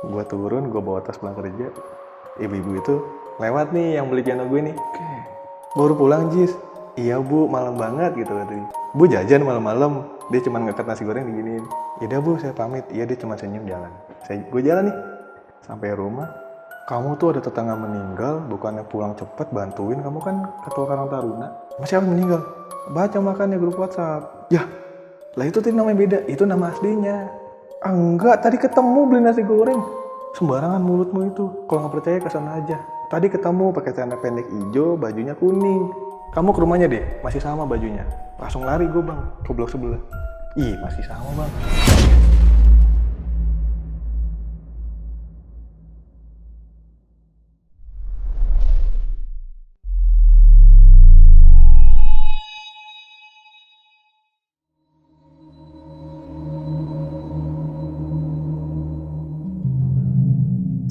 Gue turun, gue bawa tas pulang kerja. Ibu-ibu itu lewat nih yang beli piano gue nih. Baru pulang Jis. Iya bu, malam banget gitu katanya. Bu jajan malam-malam. Dia cuma ngangkat nasi goreng diginiin. Yaudah bu, saya pamit. Iya dia cuma senyum jalan. Gue jalan nih. Sampai rumah. Kamu tuh ada tetangga meninggal, bukannya pulang cepet bantuin. Kamu kan ketua Karang Taruna. Masih harus meninggal. Baca makanya grup WhatsApp. Ya, lah itu tadi namanya beda. Itu nama aslinya. Ah enggak, tadi ketemu beli nasi goreng. Sembarangan mulutmu itu. Kalau nggak percaya kesana aja. Tadi ketemu pakai celana pendek hijau, bajunya kuning. Kamu ke rumahnya deh, masih sama bajunya. Langsung lari gue bang, ke blok sebelah. Ih, masih sama bang.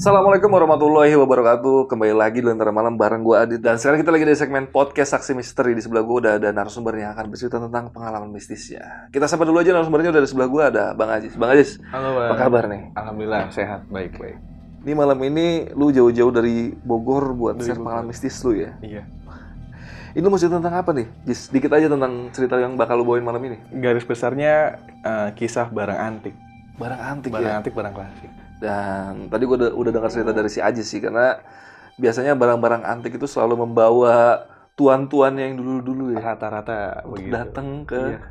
Assalamualaikum warahmatullahi wabarakatuh. Kembali lagi di Lentera Malam bareng gue Adit. Dan sekarang kita lagi di segmen podcast Saksi Misteri. Di sebelah gue udah ada narasumber yang akan bercerita tentang pengalaman mistisnya. Kita sapa dulu aja narasumbernya. Udah di sebelah gue ada Bang Ajis. Bang Ajis, Halo bang. apa kabar nih? Alhamdulillah sehat, baik. Ini malam ini lu jauh-jauh dari Bogor buat share pengalaman mistis lu ya? Iya. Ini lu mau cerita tentang apa nih? Jis, dikit aja tentang cerita yang bakal lu bawain malam ini. Garis besarnya kisah barang antik. Barang antik Barang ya? antik, barang klasik. Dan tadi gue udah dengar cerita dari si Ajis sih, karena biasanya barang-barang antik itu selalu membawa tuan-tuan yang dulu-dulu ya, Rata-rata untuk begitu. datang ke Iya.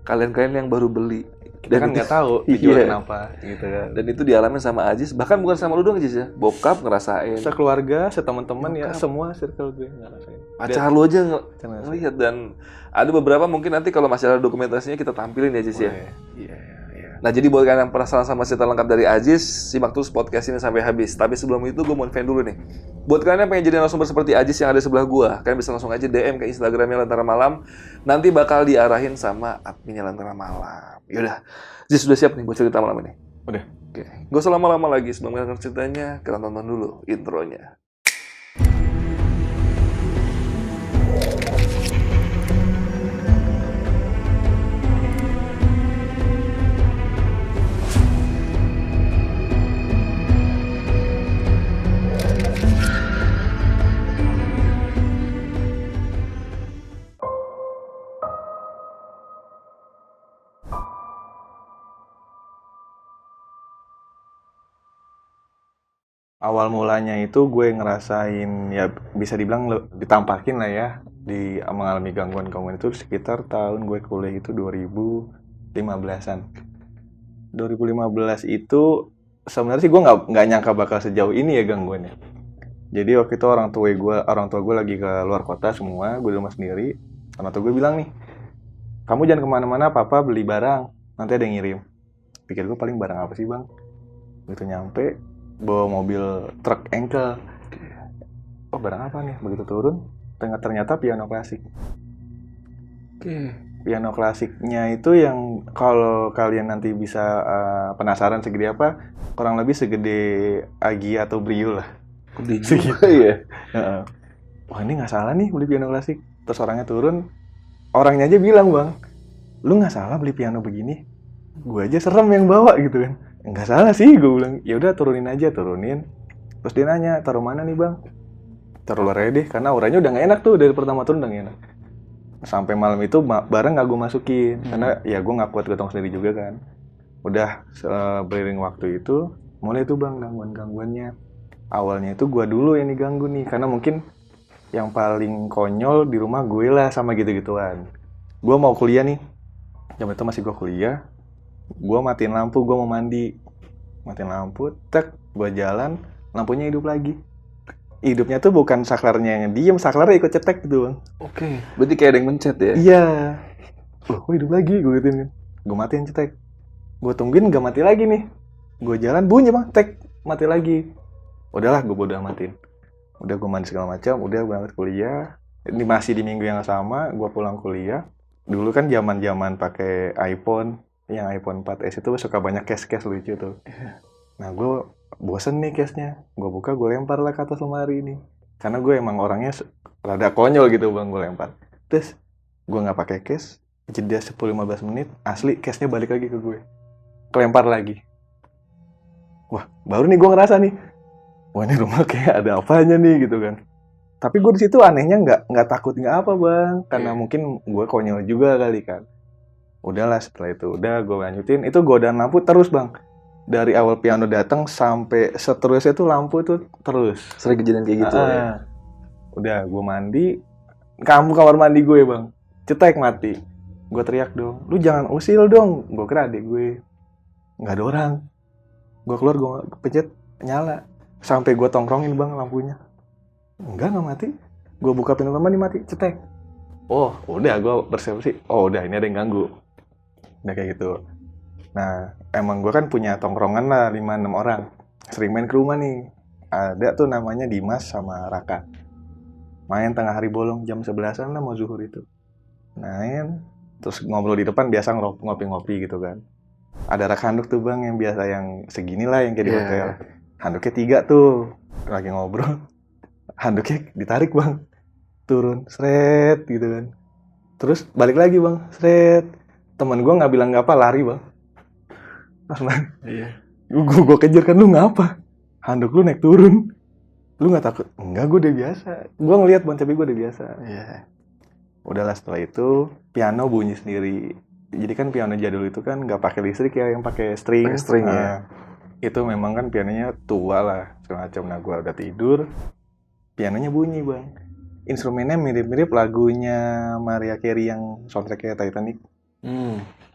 kalian-kalian yang baru beli. Kita kan nggak tahu tujuan kenapa gitu kan. Dan itu dialami sama Ajis, bahkan bukan sama lu doang Ajis ya, bokap ngerasain, Sekeluarga, seteman-teman ya, semua circle gue ngerasain. pacar lu aja Ngerasain. ngelihat. Dan ada beberapa mungkin nanti kalau masih ada dokumentasinya kita tampilin ya Ajis ya. Iya. Nah, jadi buat kalian yang penasaran sama cerita lengkap dari Ajis, simak terus podcast ini sampai habis. Tapi sebelum itu gue mau info dulu nih. Buat kalian yang pengen jadi narasumber seperti Ajis yang ada di sebelah gue, kalian bisa langsung aja DM ke Instagramnya Lentera Malam. Nanti bakal diarahin sama adminnya Lentera Malam. Yaudah, Ajis sudah siap nih buat cerita malam ini? Udah. Oke, gak usah lama-lama lagi. Sebelum mendengar ceritanya, kita tonton dulu intronya. Awal mulanya itu gue ngerasain ya bisa dibilang ditampakin lah ya di mengalami gangguan-gangguan itu sekitar tahun gue kuliah itu 2015-an. 2015 itu sebenarnya sih gue nggak nyangka bakal sejauh ini ya gangguannya. Jadi waktu itu orang tua gue lagi ke luar kota semua, gue di rumah sendiri. Orang tua gue bilang nih, kamu jangan kemana-mana, papa beli barang, nanti ada yang ngirim. Pikir gue paling barang apa sih bang? Begitu nyampe, bawa mobil truk engkel. Oh barang apa nih? Begitu turun, ternyata piano klasik. Oke. Piano klasiknya itu yang kalau kalian nanti bisa penasaran segede apa, kurang lebih segede Agi atau Brio lah. Gede juga ya. Heeh. Wah ini nggak salah nih beli piano klasik. Terus orangnya turun, orangnya aja bilang bang, lu nggak salah beli piano begini. Gue aja serem yang bawa gitu kan. Nggak salah sih, gue bilang. Ya udah turunin. Terus dia nanya, taruh mana nih bang? Taruh luar aja deh, karena auranya udah nggak enak tuh dari pertama turun udah nggak enak. Sampai malam itu barang nggak gue masukin, karena ya gue nggak kuat gotong sendiri juga kan. Udah beriring waktu itu, mulai tuh bang gangguan-gangguannya. Awalnya itu gue dulu yang diganggu nih, karena mungkin yang paling konyol di rumah gue lah sama gitu-gituan. Gue mau kuliah nih, jam itu masih gue kuliah. Gue matiin lampu, gue mau mandi. Matiin lampu, tek, gue jalan, lampunya hidup lagi. Hidupnya tuh bukan saklarnya yang diem, saklarnya ikut cetek gitu bang. Oke, berarti kayak ada yang mencet ya? Iya. Loh, kok hidup lagi? Gue gituin kan. Gue matiin cetek. Gue tungguin gak mati lagi nih. Gue jalan bunyi bang, tek, mati lagi. Udahlah, gue bodo amatin. Udah gue mandi segala macam, udah berangkat kuliah. Ini masih di minggu yang sama, gue pulang kuliah. Dulu kan zaman-zaman pakai iPhone, yang iPhone 4S itu suka banyak case-case lucu tuh. Nah gue bosen nih case-nya. Gue buka, gue lempar lah ke atas lemari ini. Karena gue emang orangnya rada konyol gitu bang, gue lempar. Terus gue gak pakai case, jeda 10-15 menit, asli case-nya balik lagi ke gue. Kelempar lagi. Wah, baru nih gue ngerasa nih, wah ini rumah kayak ada apanya nih gitu kan. Tapi gue di situ anehnya nggak takut nggak apa bang, karena mungkin gue konyol juga kali kan. Udahlah setelah itu udah gue lanjutin, itu godaan lampu terus bang. Dari awal piano datang sampai seterusnya tuh lampu tuh terus. Sering kejadian kayak gitu ya. Udah gue mandi, kamar mandi gue bang, cetek mati. Gue teriak dong, lu jangan usil dong. Gue kira adik gue, nggak ada orang. Gue keluar, gue pencet nyala, sampai gue tongkrongin bang lampunya. Enggak mati. Gue buka pintu kamar mandi mati, cetek. Oh udah gue persepsi, oh udah ini ada yang ganggu. Udah kayak gitu. Nah emang gue kan punya tongkrongan lah 5-6 orang. Sering main ke rumah nih. Ada tuh namanya Dimas sama Raka. Main tengah hari bolong jam 11-an lah mau zuhur itu. Main, terus ngobrol di depan biasa ngopi-ngopi gitu kan. Ada rak handuk tuh bang yang biasa yang segini lah yang kayak di hotel. Handuknya 3 tuh, lagi ngobrol. Handuknya ditarik bang, turun, seret gitu kan. Terus balik lagi bang, seret. Temen gue nggak bilang apa, lari bang. Pas main, gue kejar kan, lu ngapa? Handuk lu naik turun. Lu nggak takut? Enggak, gue udah biasa. Gue ngeliat bang, tapi gue udah biasa. Udahlah setelah itu piano bunyi sendiri. Jadi kan piano jadul itu kan nggak pakai listrik ya, yang pakai string. Pakai string ya. Itu memang kan pianonya tua lah semacam. Nah gue udah tidur, pianonya bunyi bang. Instrumennya mirip-mirip lagunya Mariah Carey yang soundtracknya Titanic.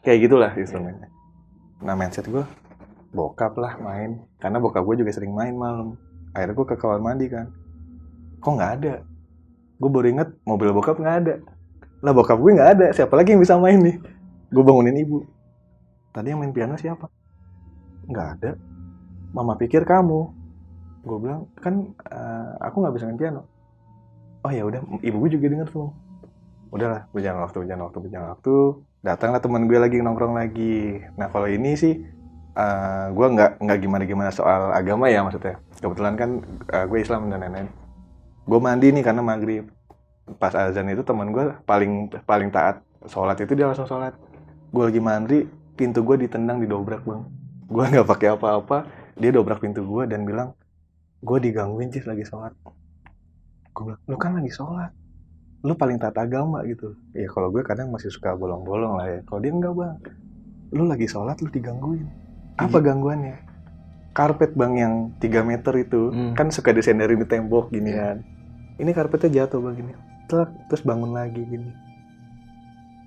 Kayak gitulah instrumennya. Nah mindset gue, bokap lah main. Karena bokap gue juga sering main malam. Akhirnya gue ke kamar mandi kan. Kok nggak ada? Gue baru inget mobil bokap nggak ada. Lah bokap gue nggak ada. Siapa lagi yang bisa main nih? Gue bangunin ibu. Tadi yang main piano siapa? Nggak ada. Mama pikir kamu. Gue bilang kan aku nggak bisa main piano. Oh ya udah, ibu gue juga denger tuh. Udahlah, berjalan waktu. Datanglah teman gue lagi nongkrong lagi. Nah kalau ini sih gue nggak gimana soal agama ya maksudnya. Kebetulan kan gue Islam dan lain-lain. Gue mandi nih karena maghrib. Pas azan itu teman gue paling taat sholat itu dia langsung sholat. Gue lagi mandi, pintu gue ditendang, didobrak bang. Gue nggak pakai apa-apa, dia dobrak pintu gue dan bilang, gue digangguin Cis lagi sholat. Gue bilang, lu kan lagi sholat, lu paling taat agama gitu. Ya kalau gue kadang masih suka bolong-bolong lah ya. Kalau dia enggak bang, lu lagi sholat lu digangguin. Apa gangguannya? Karpet bang yang 3 meter itu kan suka disenderin di tembok gini kan. Ini karpetnya jatuh bang gini, terus bangun lagi gini.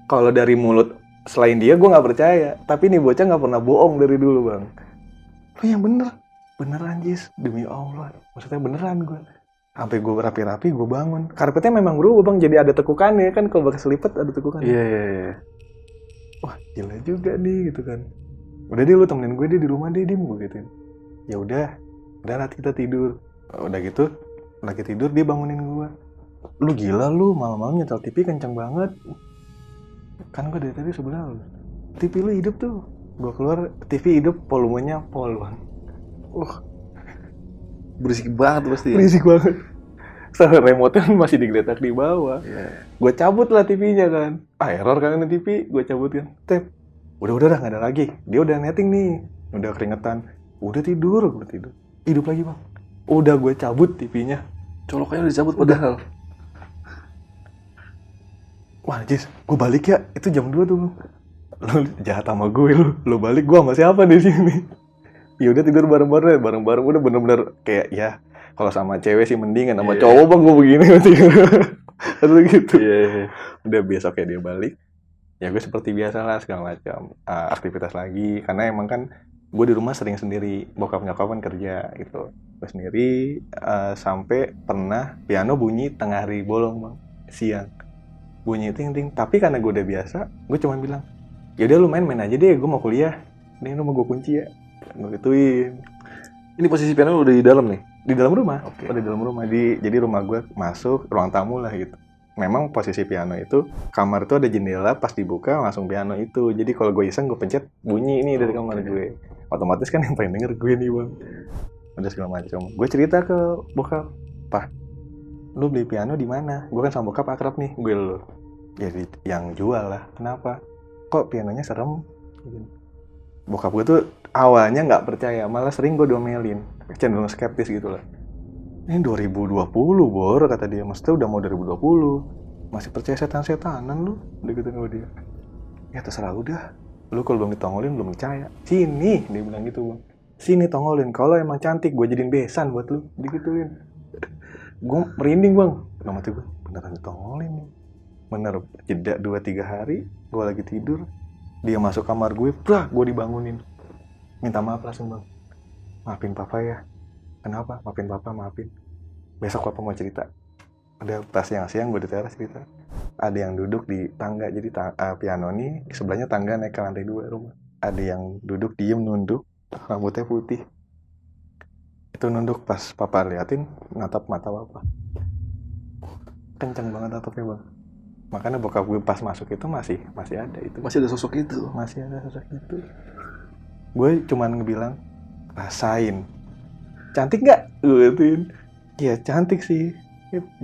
Kalau dari mulut selain dia gue nggak percaya, tapi nih bocah nggak pernah bohong dari dulu bang. Lu yang beneran Jis, demi Allah, maksudnya beneran gue. Sampai gue rapi-rapi gue bangun, karpetnya memang berubah bang, jadi ada tekukannya kan, kalau pakai selipet ada tekukannya. Iya. Wah gila juga nih gitu kan. Udah deh lu temenin gue deh di rumah deh gue gituin. Ya udah lah kita tidur. Udah gitu lagi tidur dia bangunin gue. Lu gila lu, malam-malam nyetel TV kenceng banget. Kan gue dari tadi sebelah lu. TV lu hidup tuh. Gue keluar TV hidup, volumenya pol bang. Berisik banget pasti. Berisik banget. Soalnya remote-nya masih digeletak di bawah. Gue cabut lah TV-nya kan. Error kan ini TV, gue cabut kan. Tep. Udah nggak ada lagi. Dia udah netting nih, udah keringetan. Udah tidur. Hidup lagi bang. Udah gue cabut TV-nya. Colokannya udah dicabut padahal. Wah Jis, gue balik ya. Itu jam 2 tuh bang. Lu jahat sama gue lu. Lu balik, gue sama siapa di sini? Ya udah tidur bareng-bareng. Udah bener-bener kayak ya. Kalau sama cewek sih mendingan, sama cowok bang gue begini nanti. Atau gitu. Udah besok kayak dia balik. Ya gue seperti biasa lah segala macam aktivitas lagi. Karena emang kan gue di rumah sering sendiri. Bokap nyokap kan kerja gitu. Gue sendiri sampai pernah piano bunyi tengah hari bolong bang. Siang. Bunyi ting-ting. Tapi karena gue udah biasa, gue cuma bilang, yaudah lu main aja deh, gue mau kuliah. Nih rumah gue kunci ya. Gue gituin. Ini posisi piano udah di dalam nih? Di dalam rumah. Okay. Di dalam rumah. Jadi rumah gue masuk, ruang tamu lah gitu. Memang posisi piano itu, kamar itu ada jendela, pas dibuka langsung piano itu. Jadi kalau gue iseng, gue pencet bunyi ini dari kamar gue. Otomatis kan yang paling denger gue nih bang. Udah segala macam. Gue cerita ke bokap, Pak, lu beli piano di mana? Gue kan sama bokap akrab nih, gue lu. Jadi yang jual lah. Kenapa? Kok pianonya serem? Bokap gue tuh awalnya nggak percaya, malah sering gue domelin, cenderung skeptis gitu lah. Ini 2020 Bor, kata dia, maksudnya udah mau 2020, masih percaya setan-setanan lu, udah gitu sama dia. Ya terserah udah, lu kalau belum ditongolin belum percaya, sini, dia bilang gitu bang, sini tongolin, kalau emang cantik gue jadiin besan buat lu, digituin. Gue merinding bang, nama tuh gue beneran ditongolin nih, bener. Jeda 2-3 hari, gue lagi tidur, dia masuk kamar gue, gue dibangunin, minta maaf langsung bang, maafin papa ya. Kenapa? Maafin papa, maafin, besok papa mau cerita. Udah pas siang-siang gue di teras cerita, ada yang duduk di tangga, jadi piano nih sebelahnya tangga naik ke lantai 2 rumah, ada yang duduk diem nunduk, rambutnya putih, itu nunduk. Pas papa liatin, natap mata papa, kenceng banget natapnya bang. Makanya bokap gue pas masuk itu masih ada itu, Masih ada sosok itu. masih ada sosok itu. Gue cuman ngebilang, rasain, cantik nggak? Gue gituin. Ya cantik sih,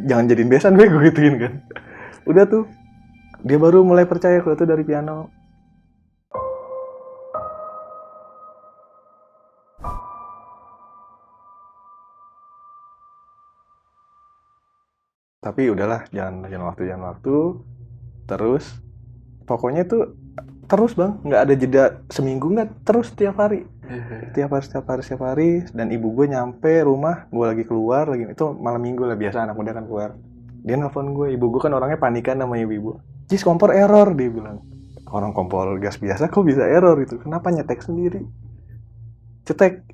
jangan jadiin besan gue gituin kan. Udah tuh, dia baru mulai percaya kalau itu dari piano. Tapi udahlah, jangan waktu. Terus, pokoknya tuh terus bang, nggak ada jeda seminggu, nggak, terus setiap hari. Setiap hari. Dan ibu gue nyampe rumah, gue lagi keluar, itu malam minggu lah, biasa anak muda kan keluar. Dia nelfon gue, ibu gue kan orangnya panikan sama ibu. Jis, kompor error, dia bilang. Orang kompor gas biasa kok bisa error itu, kenapa nyetek sendiri? Cetek,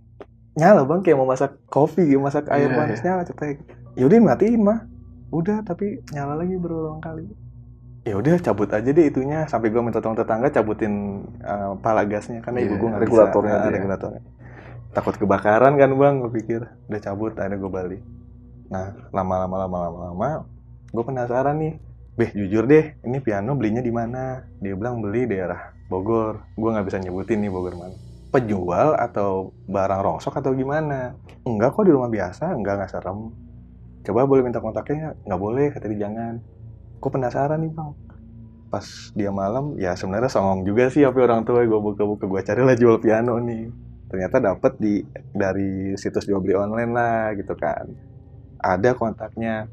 nyala bang, kayak mau masak kopi, masak air panas, nyala cetek. Yaudah matiin mah, udah, tapi nyala lagi berulang kali. Ya udah cabut aja deh itunya, sampai gue minta tolong tetangga cabutin pala gasnya, karena ibu gue nggak bisa, regulatornya. Takut kebakaran kan bang, gue pikir. Udah cabut, akhirnya gue balik. Nah lama gue penasaran nih, Beh jujur deh, ini piano belinya di mana? Dia bilang beli daerah Bogor. Gue nggak bisa nyebutin nih Bogor mana. Penjual atau barang rongsok atau gimana? Enggak kok, di rumah biasa, enggak serem. Coba boleh minta kontaknya? Nggak boleh, kata dia jangan. Gue penasaran nih bang. Pas dia malam, ya sebenarnya songong juga sih apa orang tua. Gue buka-buka, gue carilah jual piano nih. Ternyata dapet dari situs jual beli online lah gitu kan. Ada kontaknya.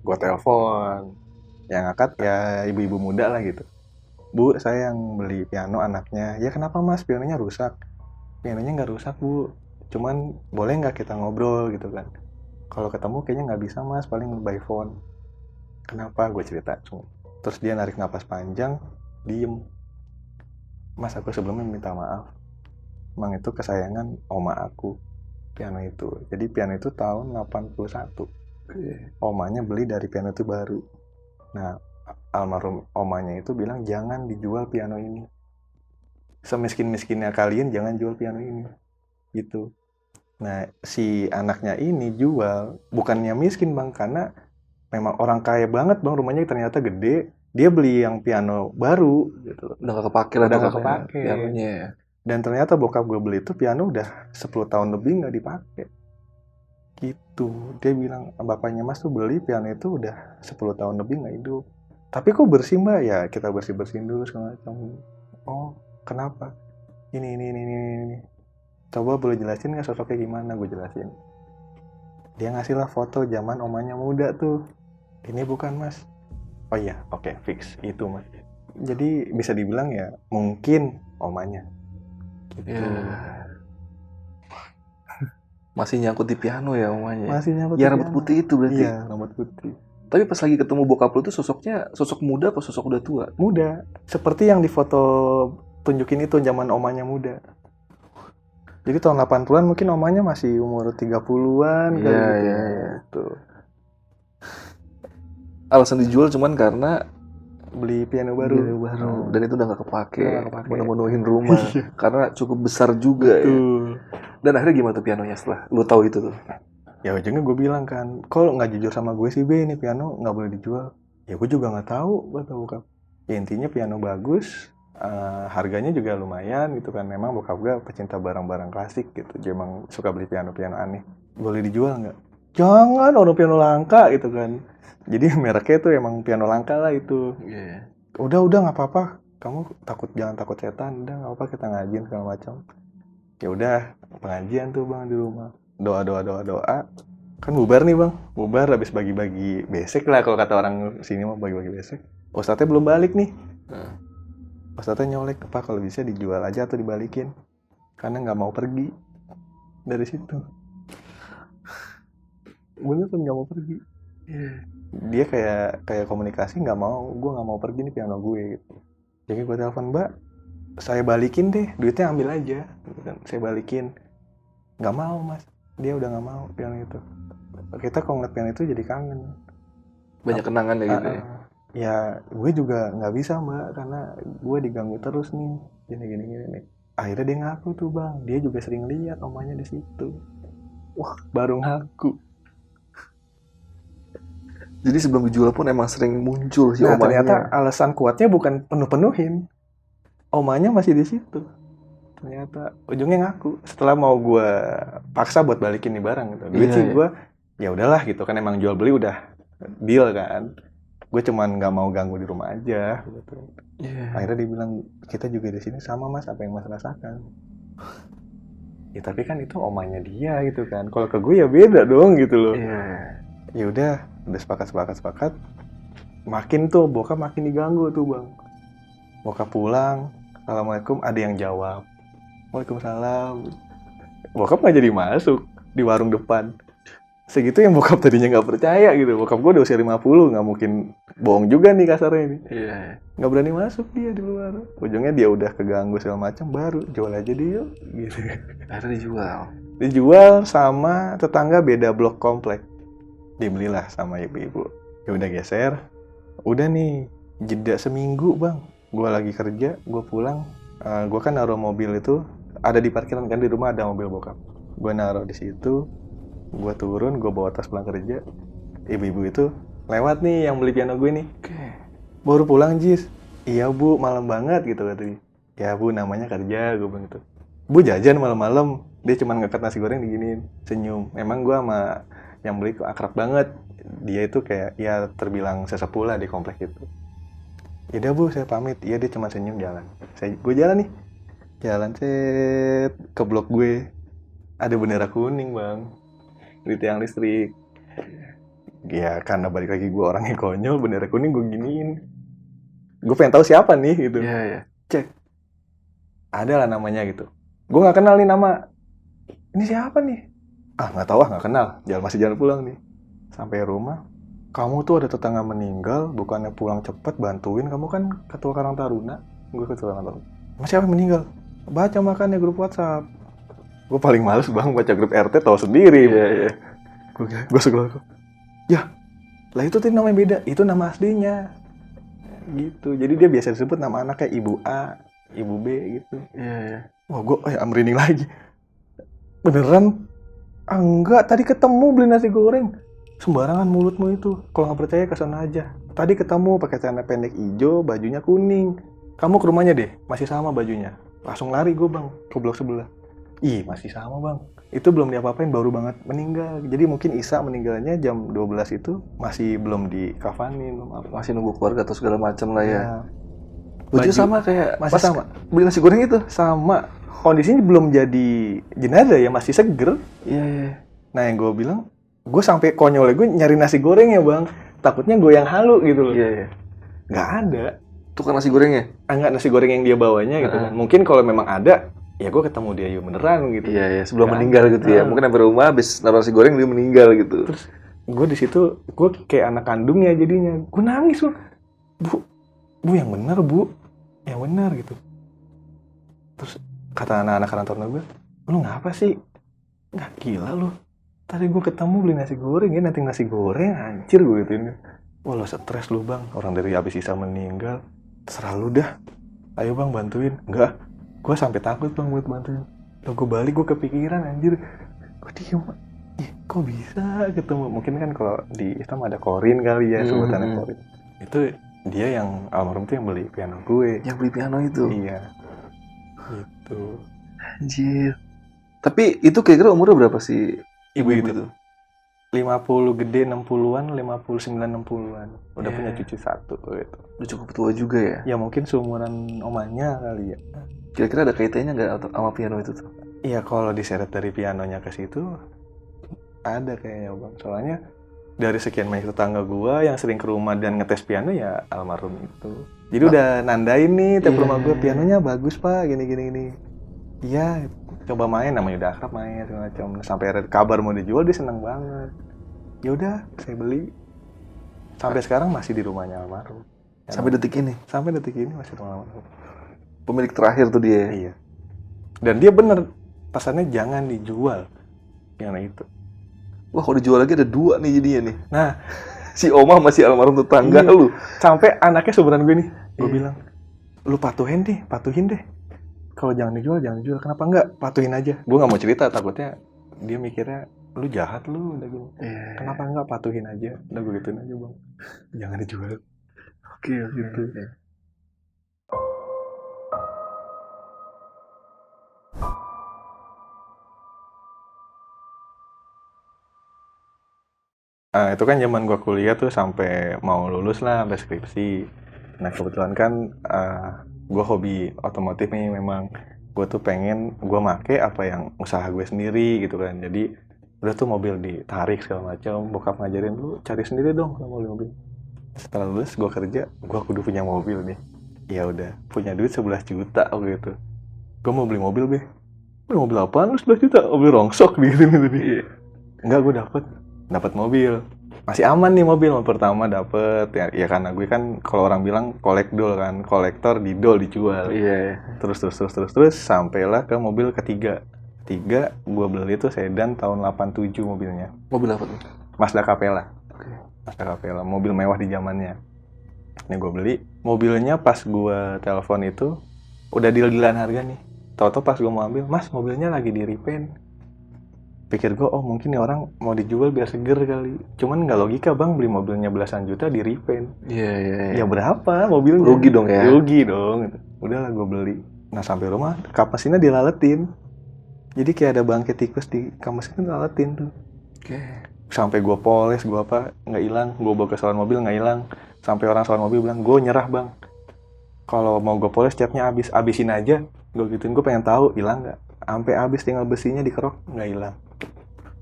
Gue telepon. Yang angkat ya ibu-ibu muda lah gitu. Bu, saya yang beli piano anaknya. Ya kenapa mas, pianonya rusak? Pianonya nggak rusak bu, cuman boleh nggak kita ngobrol gitu kan. Kalau ketemu kayaknya nggak bisa mas, paling by phone. Kenapa? Gue cerita. Terus dia narik napas panjang, diem. Mas, aku sebelumnya minta maaf. Emang itu kesayangan oma aku, piano itu. Jadi piano itu tahun 81. Omanya beli dari piano itu baru. Nah, almarhum omanya itu bilang jangan dijual piano ini. Semiskin-miskinnya kalian jangan jual piano ini. Gitu. Nah, si anaknya ini jual, bukannya miskin bang, karena memang orang kaya banget bang, rumahnya ternyata gede. Dia beli yang piano baru gitu. Udah gak kepake lah, udah gak kepake pianonya. Dan ternyata bokap gue beli itu piano udah 10 tahun lebih gak dipakai gitu. Dia bilang bapaknya mas tuh beli piano itu udah 10 tahun lebih gak hidup. Tapi kok bersih mbak? Ya kita bersihin dulu segala macam. Oh kenapa? Ini. Coba boleh jelasin gak sosoknya gimana? Gue jelasin. Dia ngasih lah foto zaman omanya muda tuh. Ini bukan mas. Oh iya, oke, fix itu mas. Jadi bisa dibilang ya mungkin omanya. Gitu. Ya. Masih nyangkut di piano ya omanya. Masih nyangkut ya di rambut piano. Putih itu berarti. Iya, rambut putih. Tapi pas lagi ketemu bokap lu tuh sosoknya sosok muda apa sosok udah tua? Muda. Seperti yang di foto tunjukin itu zaman omanya muda. Jadi tahun 80-an mungkin omanya masih umur 30-an kali gitu. Iya. Alasan dijual cuman karena beli piano baru. Dan itu udah gak kepake. Menemunuhin rumah. Karena cukup besar juga. Betul. Ya. Dan akhirnya gimana tuh pianonya setelah lu tahu itu tuh? Ya ujungnya gue bilang kan, kalau nggak jujur sama gue sih Be, ini piano nggak boleh dijual. Ya gue juga nggak tahu, kata bokap. Ya intinya piano bagus, harganya juga lumayan gitu kan. Memang bokap gue pecinta barang-barang klasik gitu. Dia emang suka beli piano-piano aneh. Boleh dijual nggak? Jangan, orang piano langka gitu kan. Jadi mereknya tuh emang piano langka lah itu. Yeah. Udah nggak apa-apa. Kamu jangan takut setan. Udah nggak apa-apa, kita ngajin segala macam. Ya udah, pengajian tuh bang di rumah. Doa. Kan bubar nih bang. Bubar habis bagi-bagi besek lah kalau kata orang sini mah bagi-bagi besek. Ustadznya belum balik nih. Ustadznya nyolek, Pak kalau bisa dijual aja atau dibalikin. Karena nggak mau pergi dari situ. Bener kan nggak mau pergi. Dia kayak komunikasi nggak mau. Gue nggak mau pergi nih piano gue gitu. Jadi gue telepon, Mbak, saya balikin deh, duitnya ambil aja. Gitu kan. Saya balikin. Nggak mau mas, dia udah nggak mau piano itu. Kita kalau ngeliat piano itu jadi kangen. Banyak kenangan ya gitu ya. Ya gue juga nggak bisa mbak, karena gue diganggu terus nih, gini nih. Akhirnya dia ngaku tuh bang, dia juga sering lihat omanya di situ. Wah baru ngaku. Jadi sebelum dijual pun emang sering muncul si Nah omanya. ternyata alasan kuatnya bukan penuhin, omanya masih di situ. Ternyata ujungnya ngaku setelah mau gue paksa buat balikin nih barang gitu. Duit sih gue ya udahlah gitu kan, emang jual beli udah deal kan. Gue cuman nggak mau ganggu di rumah aja gitu. Akhirnya dia bilang, kita juga di sini sama mas, apa yang mas rasakan. Ya tapi kan itu omanya dia gitu kan, kalau ke gue ya beda dong gitu loh. Ya udah sepakat. Makin tuh bokap makin diganggu tuh bang. Bokap pulang, assalamualaikum, ada yang jawab, waalaikumsalam. Bokap nggak jadi masuk di warung depan. Segitu yang bokap tadinya nggak percaya gitu. Bokap gue udah usia 50, nggak mungkin bohong juga nih kasarnya ini. Nggak berani masuk dia di luar. Ujungnya dia udah keganggu segala macam, baru jual aja dia gitu. Akhirnya Dijual sama tetangga beda blok komplek. Dibelilah sama ibu-ibu. Ya udah geser. Udah nih jeda seminggu bang. Gue lagi kerja, gue pulang. Gue kan naruh mobil itu ada di parkiran kan, di rumah ada mobil bokap. Gue naruh di situ. Gue turun, gue bawa tas pulang kerja. Ibu-ibu itu lewat nih yang beli piano gue nih. Baru pulang Jis. Iya bu, malam banget gitu katanya. Ya bu, namanya kerja, gue bilang gitu. Bu jajan malam-malam. Dia cuma ngangkat nasi goreng diginiin, senyum. Emang gue sama yang beli akrab banget. Dia itu kayak ya terbilang sesepuh lah di komplek itu. Ya udah bu, saya pamit. Iya dia cuma senyum jalan. Gue jalan nih. Jalan set ke blok gue. Ada bendera kuning bang. Di tiang listrik. Ya karena balik lagi gue orangnya konyol, bendera kuning gue giniin. Gue pengen tahu siapa nih gitu. Cek. Ada lah namanya gitu. Gue nggak kenal nih nama. Ini siapa nih? Nggak tahu, nggak kenal. Masih jalan pulang nih. Sampai rumah. Kamu tuh ada tetangga meninggal, bukannya pulang cepet bantuin. Kamu kan ketua Karang Taruna. Gue ketua Karang Taruna. Siapa yang meninggal? Baca makanya grup WhatsApp. Gue paling males bang baca grup RT, tahu sendiri. Gue segala. Ya, lah itu tuh namanya beda. Itu nama aslinya. Gitu. Jadi dia biasa disebut nama anaknya Ibu A, Ibu B gitu. Wah gue merinding lagi. Beneran? Enggak, tadi ketemu beli nasi goreng. Sembarangan mulutmu itu. Kalau nggak percaya kesana aja. Tadi ketemu pakai celana pendek hijau, bajunya kuning. Kamu ke rumahnya deh, masih sama bajunya. Langsung lari gue bang ke blok sebelah. Ih masih sama bang. Itu belum diapa-apain, baru banget meninggal. Jadi mungkin Isa meninggalnya jam 12 itu masih belum dikafanin. Masih nunggu keluarga atau segala macam lah ya. Baju sama kayak masih sama. Beli nasi goreng itu. Sama. Kondisinya belum jadi jenazah ya, masih seger. Nah yang gue bilang, gue sampai konyolnya gue nyari nasi goreng ya bang. Takutnya gue yang halu gitu loh. Nggak ada. Tukang nasi gorengnya? Enggak, nasi goreng yang dia bawanya gitu kan. Mungkin kalau memang ada, ya gue ketemu dia yuk beneran gitu. Sebelum meninggal gitu ya. Mungkin sampai rumah habis naruh nasi goreng dia meninggal gitu. Terus gue di situ gue kayak anak kandungnya jadinya. Gue nangis loh. Bu yang benar bu, yang benar gitu. Terus kata anak-anak kantor gue, lu ngapa sih? Nggak gila lu. Tadi gue ketemu beli nasi goreng ya, nanti nasi goreng hancur gue gituin. Wah lo stres lu bang, orang dari habis Isa meninggal. Terserah lu dah. Ayo bang bantuin. Enggak. Gue sampai takut bang buat bantuin. Lalu gue balik, gue kepikiran anjir. Gue diem. Kok bisa ketemu? Mungkin kan kalau di Islam ada korin kali ya, sebutannya korin. Itu dia yang almarhum tuh yang beli piano gue. Yang beli piano itu? Iya. Gitu. Anjir. Tapi itu kira-kira umurnya berapa sih ibu itu? 50 gede 60-an, 59 60-an. Udah punya cucu satu gitu. Udah cukup tua juga ya? Ya mungkin seumuran omanya kali ya. Kira-kira ada kaitannya nggak sama piano itu tuh? Iya, kalau diseret dari pianonya ke situ ada kayaknya bang. Soalnya dari sekian banyak tetangga gua yang sering ke rumah dan ngetes piano ya almarhum itu. Jadi udah nandain nih tiap rumah gua pianonya bagus pak, gini. Iya, coba main, namanya udah akrab main segala macam. Sampai ada kabar mau dijual dia seneng banget. Ya udah, saya beli. Sampai sekarang masih di rumahnya almarhum. Sampai detik ini. Sampai detik ini masih di rumah almarhum. Pemilik terakhir tuh dia. Iya. Dan dia bener pesannya jangan dijual piano itu. Wah, kalau dijual lagi ada 2 nih jadinya nih. Nah, Si Oma masih almarhum tetangga iya. lu. Sampai anaknya seumuran gue nih, gue Iya. bilang, lu patuhin deh. Kalau jangan dijual. Kenapa enggak? Patuhin aja. Gue nggak mau cerita, takutnya dia mikirnya lu jahat lu, udah gini. Kenapa enggak patuhin aja? Udah gue gituin aja bang. Jangan dijual. Oke. Gitu. Nah, itu kan zaman gua kuliah tuh sampai mau lulus lah, sampai skripsi. Nah, kebetulan kan gua hobi otomotif nih memang. Gua tuh pengen gua make apa yang usaha gue sendiri gitu kan. Jadi udah tuh mobil ditarik segala macam. Bokap ngajarin lu cari sendiri dong kalau mau beli mobil. Setelah lulus gua kerja, gua kudu punya mobil nih. Ya udah, punya duit 11 juta waktu itu. Gua mau beli mobil, Be. Beli mobil apaan lu 11 juta? Mobil rongsok gitu nih. Enggak, gue dapat mobil. Masih aman nih mobil pertama dapet ya karena gue kan kalau orang bilang kolekdol kan, kolektor didol dijual. Iya. Terus sampailah ke mobil ketiga. Gue beli itu sedan tahun 87 mobilnya. Mobil apa tuh? Mazda Capella. Oke. Mazda Capella, mobil mewah di zamannya. Ini gue beli. Mobilnya pas gue telepon itu udah deal-dealan harga nih. Tahu-tahu pas gue mau ambil, Mas mobilnya lagi di repaint. Pikir gue, oh mungkin nih orang mau dijual biar seger kali. Cuman nggak logika bang, beli mobilnya belasan juta di repaint. Iya. Ya berapa mobilnya? Rugi dong ya? Rugi dong. Gitu. Udahlah gue beli. Nah sampai rumah, kapas mesinnya dilaletin. Jadi kayak ada bangkai tikus di kapas mesin dilaletin tuh. Oke. Sampai gue poles, gue apa, nggak hilang. Gue bawa ke salon mobil, nggak hilang. Sampai orang salon mobil bilang, gue nyerah bang. Kalau mau gue poles, catnya habisin aja. Gue gituin, gue pengen tahu hilang nggak. Sampai habis tinggal besinya dikerok, nggak hilang.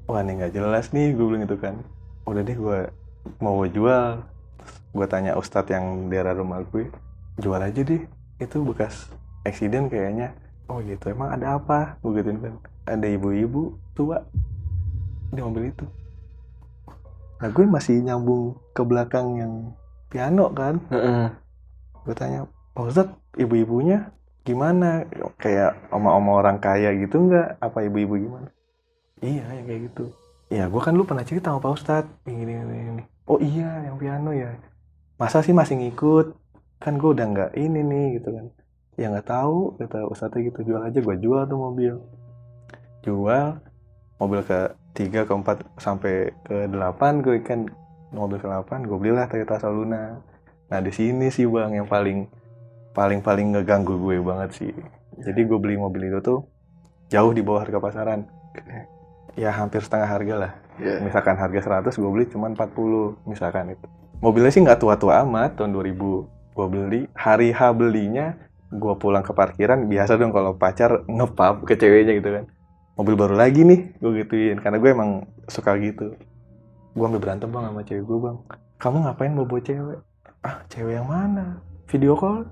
Wah ini nggak jelas nih, gue bilang gitu kan. Udah deh gue mau jual. Gue tanya ustadz yang daerah rumah gue, jual aja deh. Itu bekas eksiden kayaknya. Oh gitu, emang ada apa? Gue gituin kan. Ada ibu-ibu tua di mobil itu. Nah gue masih nyambung ke belakang yang piano kan. Gue tanya, Pak Ustadz, ibu-ibunya gimana? Kayak oma-oma orang kaya gitu nggak? Apa ibu-ibu gimana? Iya, yang kayak gitu. Ya, gue kan lu pernah cerita sama Pak Ustadz. Ini. Oh iya, yang piano ya. Masa sih masih ngikut? Kan gue udah nggak ini nih, gitu kan. Ya nggak tahu, kata Ustadznya gitu. Jual aja, gue jual tuh mobil. Jual, mobil ke 3, ke 4, sampai ke 8. Gue kan mobil ke 8, gue belilah Toyota Saluna. Nah, di sini sih bang, yang paling ngeganggu gue banget sih. Jadi gue beli mobil itu tuh jauh di bawah harga pasaran. Ya hampir setengah harga lah. Misalkan harga 100 gue beli cuma 40 misalkan itu. Mobilnya sih nggak tua-tua amat, tahun 2000 gue beli. Hari H belinya gue pulang ke parkiran, biasa dong kalau pacar ngepap ke ceweknya gitu kan. Mobil baru lagi nih, gue gituin. Karena gue emang suka gitu. Gue sampai berantem bang sama cewek gue bang. Kamu ngapain bawa cewek? Ah cewek yang mana? Video call?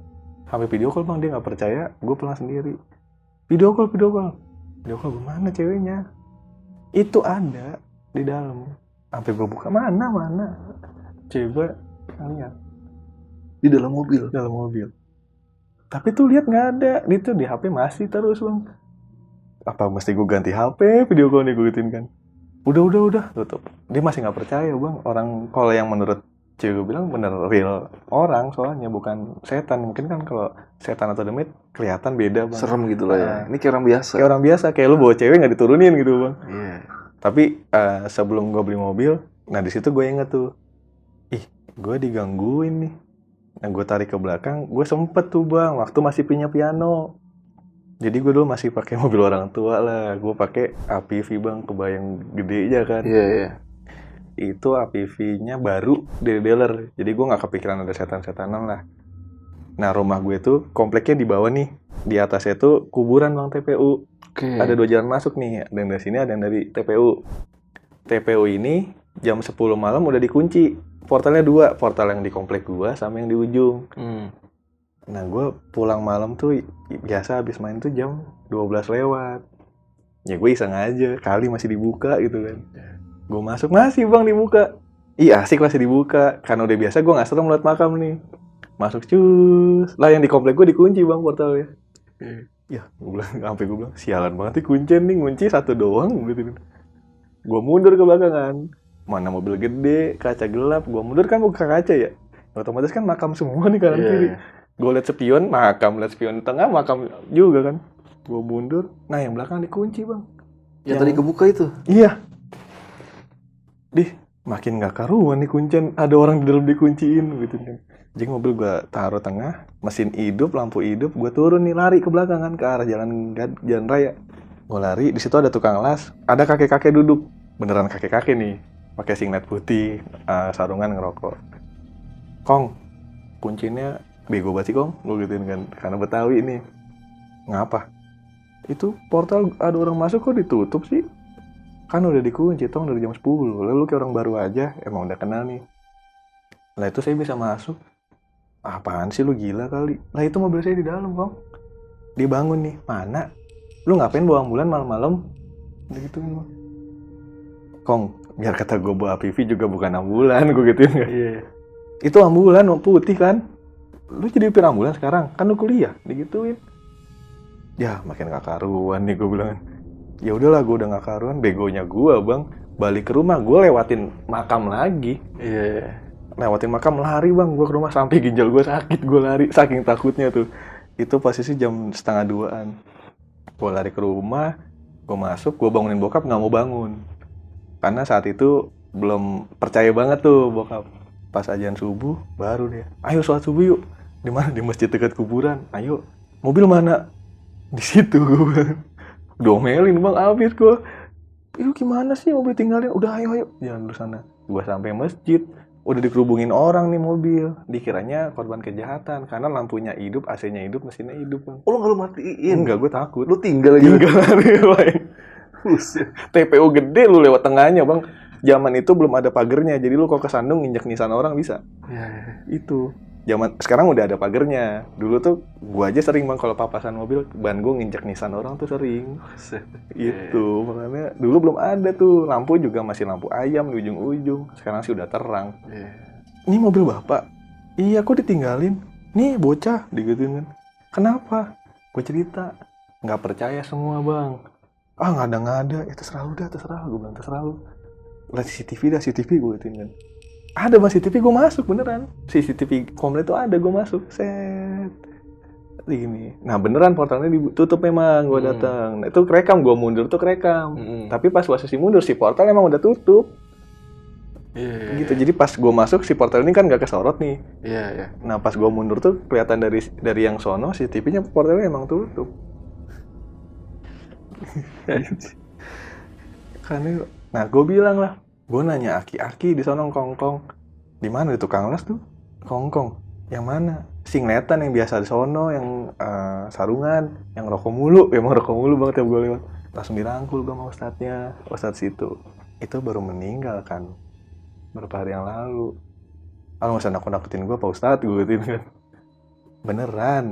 Sampai video call bang, dia nggak percaya. Gue pulang sendiri. Video call. Video call gimana ceweknya? Itu ada di dalam. Sampai gue buka, mana cewek gue lihat Di dalam mobil. tapi tuh lihat nggak ada. Itu di HP masih terus bang. Apa mesti gue ganti HP video call nih, gue gituin kan. Udah tutup. Dia masih nggak percaya bang. Orang kalau yang menurut cewek gue bilang bener real orang, soalnya bukan setan. Mungkin kan kalau setan atau demit kelihatan beda bang. Serem gitu lah ya. Ini kayak orang biasa. Kayak orang biasa, kayak lu bawa cewek nggak diturunin gitu bang. Iya. Tapi sebelum gue beli mobil, nah di situ gue inget tuh, gue digangguin nih. Nah gue tarik ke belakang, gue sempet tuh bang, waktu masih punya piano. Jadi gue dulu masih pakai mobil orang tua lah. Gue pakai APV bang, kebayang gedenya kan. Iya. Itu APV-nya baru dari dealer. Jadi gue nggak kepikiran ada setan-setanan lah. Nah rumah gue tuh kompleknya di bawah nih. Di atasnya tuh kuburan bang TPU. Oke. Ada 2 jalan masuk nih. Ada yang dari sini, ada yang dari TPU. TPU ini jam 10 malam udah dikunci. Portalnya 2. Portal yang di komplek gue sama yang di ujung. Nah gue pulang malam tuh biasa habis main tuh jam 12 lewat. Ya gue iseng aja. Kali masih dibuka gitu kan. Gue masuk, masih bang dibuka. Iya asik masih dibuka. Karena udah biasa gue gak serem liat makam nih. Masuk cus. Lah yang di komplek gue dikunci bang portalnya. Ya gue bilang, sampai gue bilang sialan banget nih kuncen nih. Ngunci 1 doang gitu. Gue mundur ke belakangan. Mana mobil gede, kaca gelap. Gue mundur kan buka kaca ya. Otomatis kan makam semua nih kanan kiri. Gue liat spion, makam. Liat spion tengah, makam juga kan. Gue mundur. Nah yang belakang dikunci bang. Yang tadi kebuka itu? Iya. Makin gak karuan nih kuncen. Ada orang di dalam dikunciin gitu kan. Jadi mobil gue taruh tengah, mesin hidup, lampu hidup, gue turun nih lari ke belakang kan ke arah jalan raya. Gue lari, di situ ada tukang las, ada kakek-kakek duduk, beneran kakek-kakek nih, pakai singlet putih, sarungan ngerokok. Kong, kuncinya bego banget sih Kong, gue gituin kan, karena Betawi nih. Ngapa? Itu portal ada orang masuk kok ditutup sih? Kan udah dikunci, Tong dari jam 10, lalu kayak orang baru aja, emang udah kenal nih. Lah itu saya bisa masuk. Apaan sih lu gila kali? Lah itu mobil saya di dalam Kong. Dia bangun nih, mana? Lu ngapain bawa ambulan malam-malam? Udah gituin Bang. Kong, biar kata gue bawa PV juga bukan ambulan, gue gituin kan. Iya. Itu ambulan putih kan? Lu jadi upir ambulan sekarang? Kan lu kuliah, digituin. Ya makin gak karuan nih gue bilang. Ya udahlah gue udah gak karuan, begonya gue bang. Balik ke rumah gue lewatin makam lagi. Iya. Lewatin makam lari bang, gue ke rumah sampai ginjal gue sakit, gue lari saking takutnya tuh. Itu posisi jam 1:30-an. Gue lari ke rumah, gue masuk, gue bangunin bokap nggak mau bangun. Karena saat itu belum percaya banget tuh bokap. Pas azan subuh baru dia, ayo sholat subuh yuk. Di mana? Di masjid dekat kuburan. Ayo. Mobil mana? Di situ gue. Domelin bang, abis gue. Itu gimana sih mobil tinggalin? Udah ayo. Jangan dulu sana. Gue sampai masjid. Udah dikerubungin orang nih mobil. Dikiranya korban kejahatan. Karena lampunya hidup, AC-nya hidup, mesinnya hidup bang. Oh lu gak lu matiin? Enggak, gue takut. Lu tinggal aja? Tinggal lari. TPU gede lu lewat tengahnya bang. Zaman itu belum ada pagernya. Jadi lu kalau kesandung nginjak nisan orang bisa. Ya. Itu. Zaman sekarang udah ada pagernya. Dulu tuh gua aja sering bang kalau papasan mobil ban gua nginjak nisan orang tuh sering. Itu makanya dulu belum ada tuh, lampu juga masih lampu ayam di ujung-ujung. Sekarang sih udah terang. Ini mobil bapak? Iya, kok ditinggalin? Nih bocah digituin kan. Kenapa? Gue cerita. Nggak percaya semua bang. Ah nggak ada. Ya terserah lu dah, terserah. Gue bilang terserah lu. Lihat CCTV gue gituin kan. Ada bang CCTV, gue masuk beneran. CCTV komplit tuh ada, gue masuk. Set. Gini. Nah beneran portalnya ditutup memang, gue datang. Nah, itu kerekam, gue mundur tuh kerekam. Tapi pas posisi mundur si portal emang udah tutup. Gitu. Jadi pas gue masuk si portal ini kan gak kesorot nih. Nah pas gue mundur tuh kelihatan dari yang sono CCTV-nya portalnya emang tutup. Karena, nah gue bilang lah. Gue nanya aki-aki di sono kongkong. Di mana di tukang las tuh? Kongkong. Yang mana? Singletan yang biasa di sono, yang sarungan, yang rokok mulu. Emang rokok mulu banget ya gue lewat. Langsung dirangkul gue sama ustadznya. Ustadz situ. Itu baru meninggal kan. Beberapa hari yang lalu. Ah lu gak usah nakut-nakutin gue Pak Ustadz. Gue gituin kan. Beneran.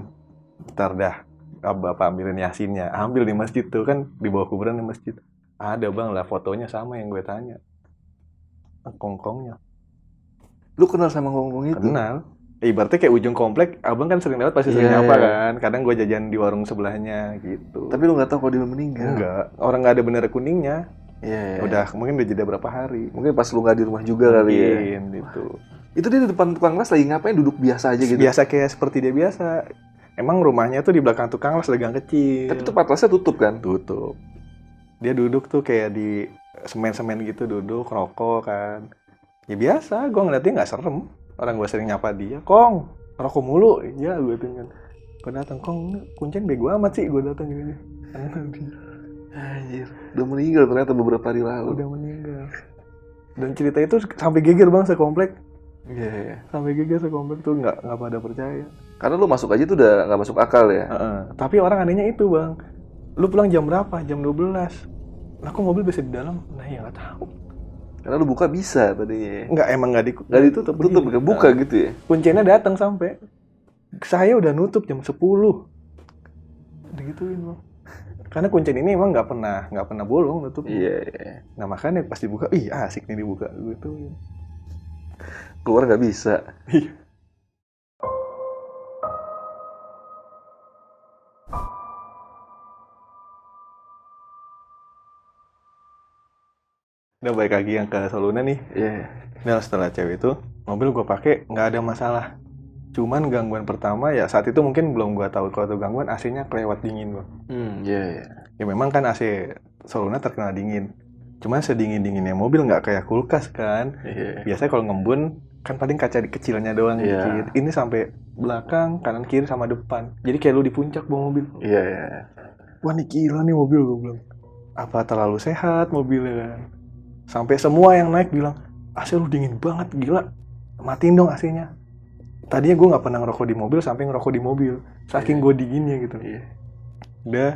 Ntar dah. Bapak ambilin yasinnya. Ambil di masjid tuh kan. Di bawah kuburan di masjid. Ada bang lah fotonya sama yang gue tanya. Kongkongnya. Lu kenal sama kongkong itu? Kenal. Ibaratnya kayak ujung komplek, abang kan sering lewat pasti sering nyapa kan. Kadang gue jajan di warung sebelahnya gitu. Tapi lu nggak tahu kalau dia meninggal? Enggak. Orang nggak ada bendera kuningnya. Udah mungkin udah jeda berapa hari. Mungkin pas lu nggak di rumah juga kali ya. Gitu. Itu dia di depan tukang las lagi ngapain? Duduk biasa aja gitu? Biasa kayak seperti dia biasa. Emang rumahnya tuh di belakang tukang las, gang kecil. Tapi tempat lasnya tutup kan? Tutup. Dia duduk tuh kayak di semen-semen gitu, duduk, rokok kan. Ya biasa, gue ngeliatnya gak serem. Orang gue sering nyapa dia, Kong, rokok mulu. Iya, gue tinggal. Gue datang, Kong, kuncen bego amat sih. Gue datang gini. Anjir, udah meninggal ternyata beberapa hari lalu. Udah meninggal. Dan cerita itu sampai geger bang sekomplek. Iya. Sampai geger sekomplek tuh nggak pada percaya. Karena lu masuk aja tuh udah nggak masuk akal ya. Tapi orang anehnya itu bang, lu pulang jam berapa? Jam 12. Lah kok mobil bisa di dalam? Nah ya nggak tahu. Karena lu buka bisa tadi. Nggak, emang nggak Nggak ditutup, buka gitu ya. Kuncinya datang sampai. Saya udah nutup jam 10. Digituin bang. Karena kuncen ini emang nggak pernah bolong nutup. Iya. Nah makanya pas dibuka, ih asik nih dibuka gitu. Keluar nggak bisa. Udah balik lagi yang ke Soluna nih. Iya. Nah setelah cewek itu, mobil gue pakai nggak ada masalah. Cuman gangguan pertama ya saat itu mungkin belum gue tahu kalau itu gangguan AC-nya kelewat dingin bang. Iya. Ya memang kan AC Soluna terkenal dingin. Cuman sedingin-dinginnya mobil nggak kayak kulkas kan. Iya. Biasanya kalau ngembun kan paling kaca kecilnya doang Iya. dikit. Ini sampai belakang, kanan kiri sama depan. Jadi kayak lu di puncak bawa mobil. Iya. Wah nih gila nih mobil gue bilang. Apa terlalu sehat mobilnya kan? Sampai semua yang naik bilang, AC lu dingin banget, gila. Matiin dong AC-nya. Tadinya gue nggak pernah ngerokok di mobil, sampai ngerokok di mobil. Saking gue dinginnya gitu. Iya. Udah,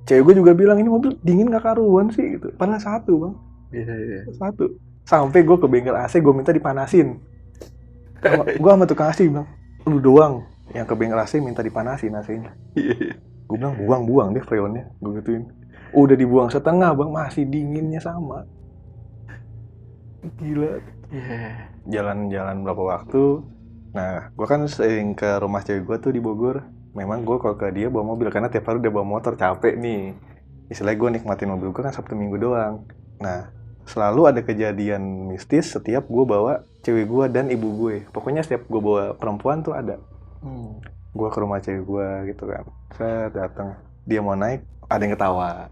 cewek gue juga bilang, ini mobil dingin gak karuan sih gitu. Padahal satu bang, Iya. satu. Sampai gue ke bengkel AC, gue minta dipanasin. Gue sama tukang AC bilang, lu doang yang ke bengkel AC minta dipanasin AC-nya. Iya. Gue bilang, buang deh freonnya. Gue gituin. Udah dibuang setengah bang, masih dinginnya sama. Gila. Iya. Jalan-jalan berapa waktu. Nah, gue kan sering ke rumah cewek gue tuh di Bogor. Memang gue kalau ke dia bawa mobil, karena tiap hari udah bawa motor, capek nih. Istilahnya gue nikmatin mobil gue kan Sabtu Minggu doang. Nah, selalu ada kejadian mistis setiap gue bawa cewek gue dan ibu gue. Pokoknya setiap gue bawa perempuan tuh ada. Gue ke rumah cewek gue gitu kan. Saya datang, dia mau naik, ada yang ketawa.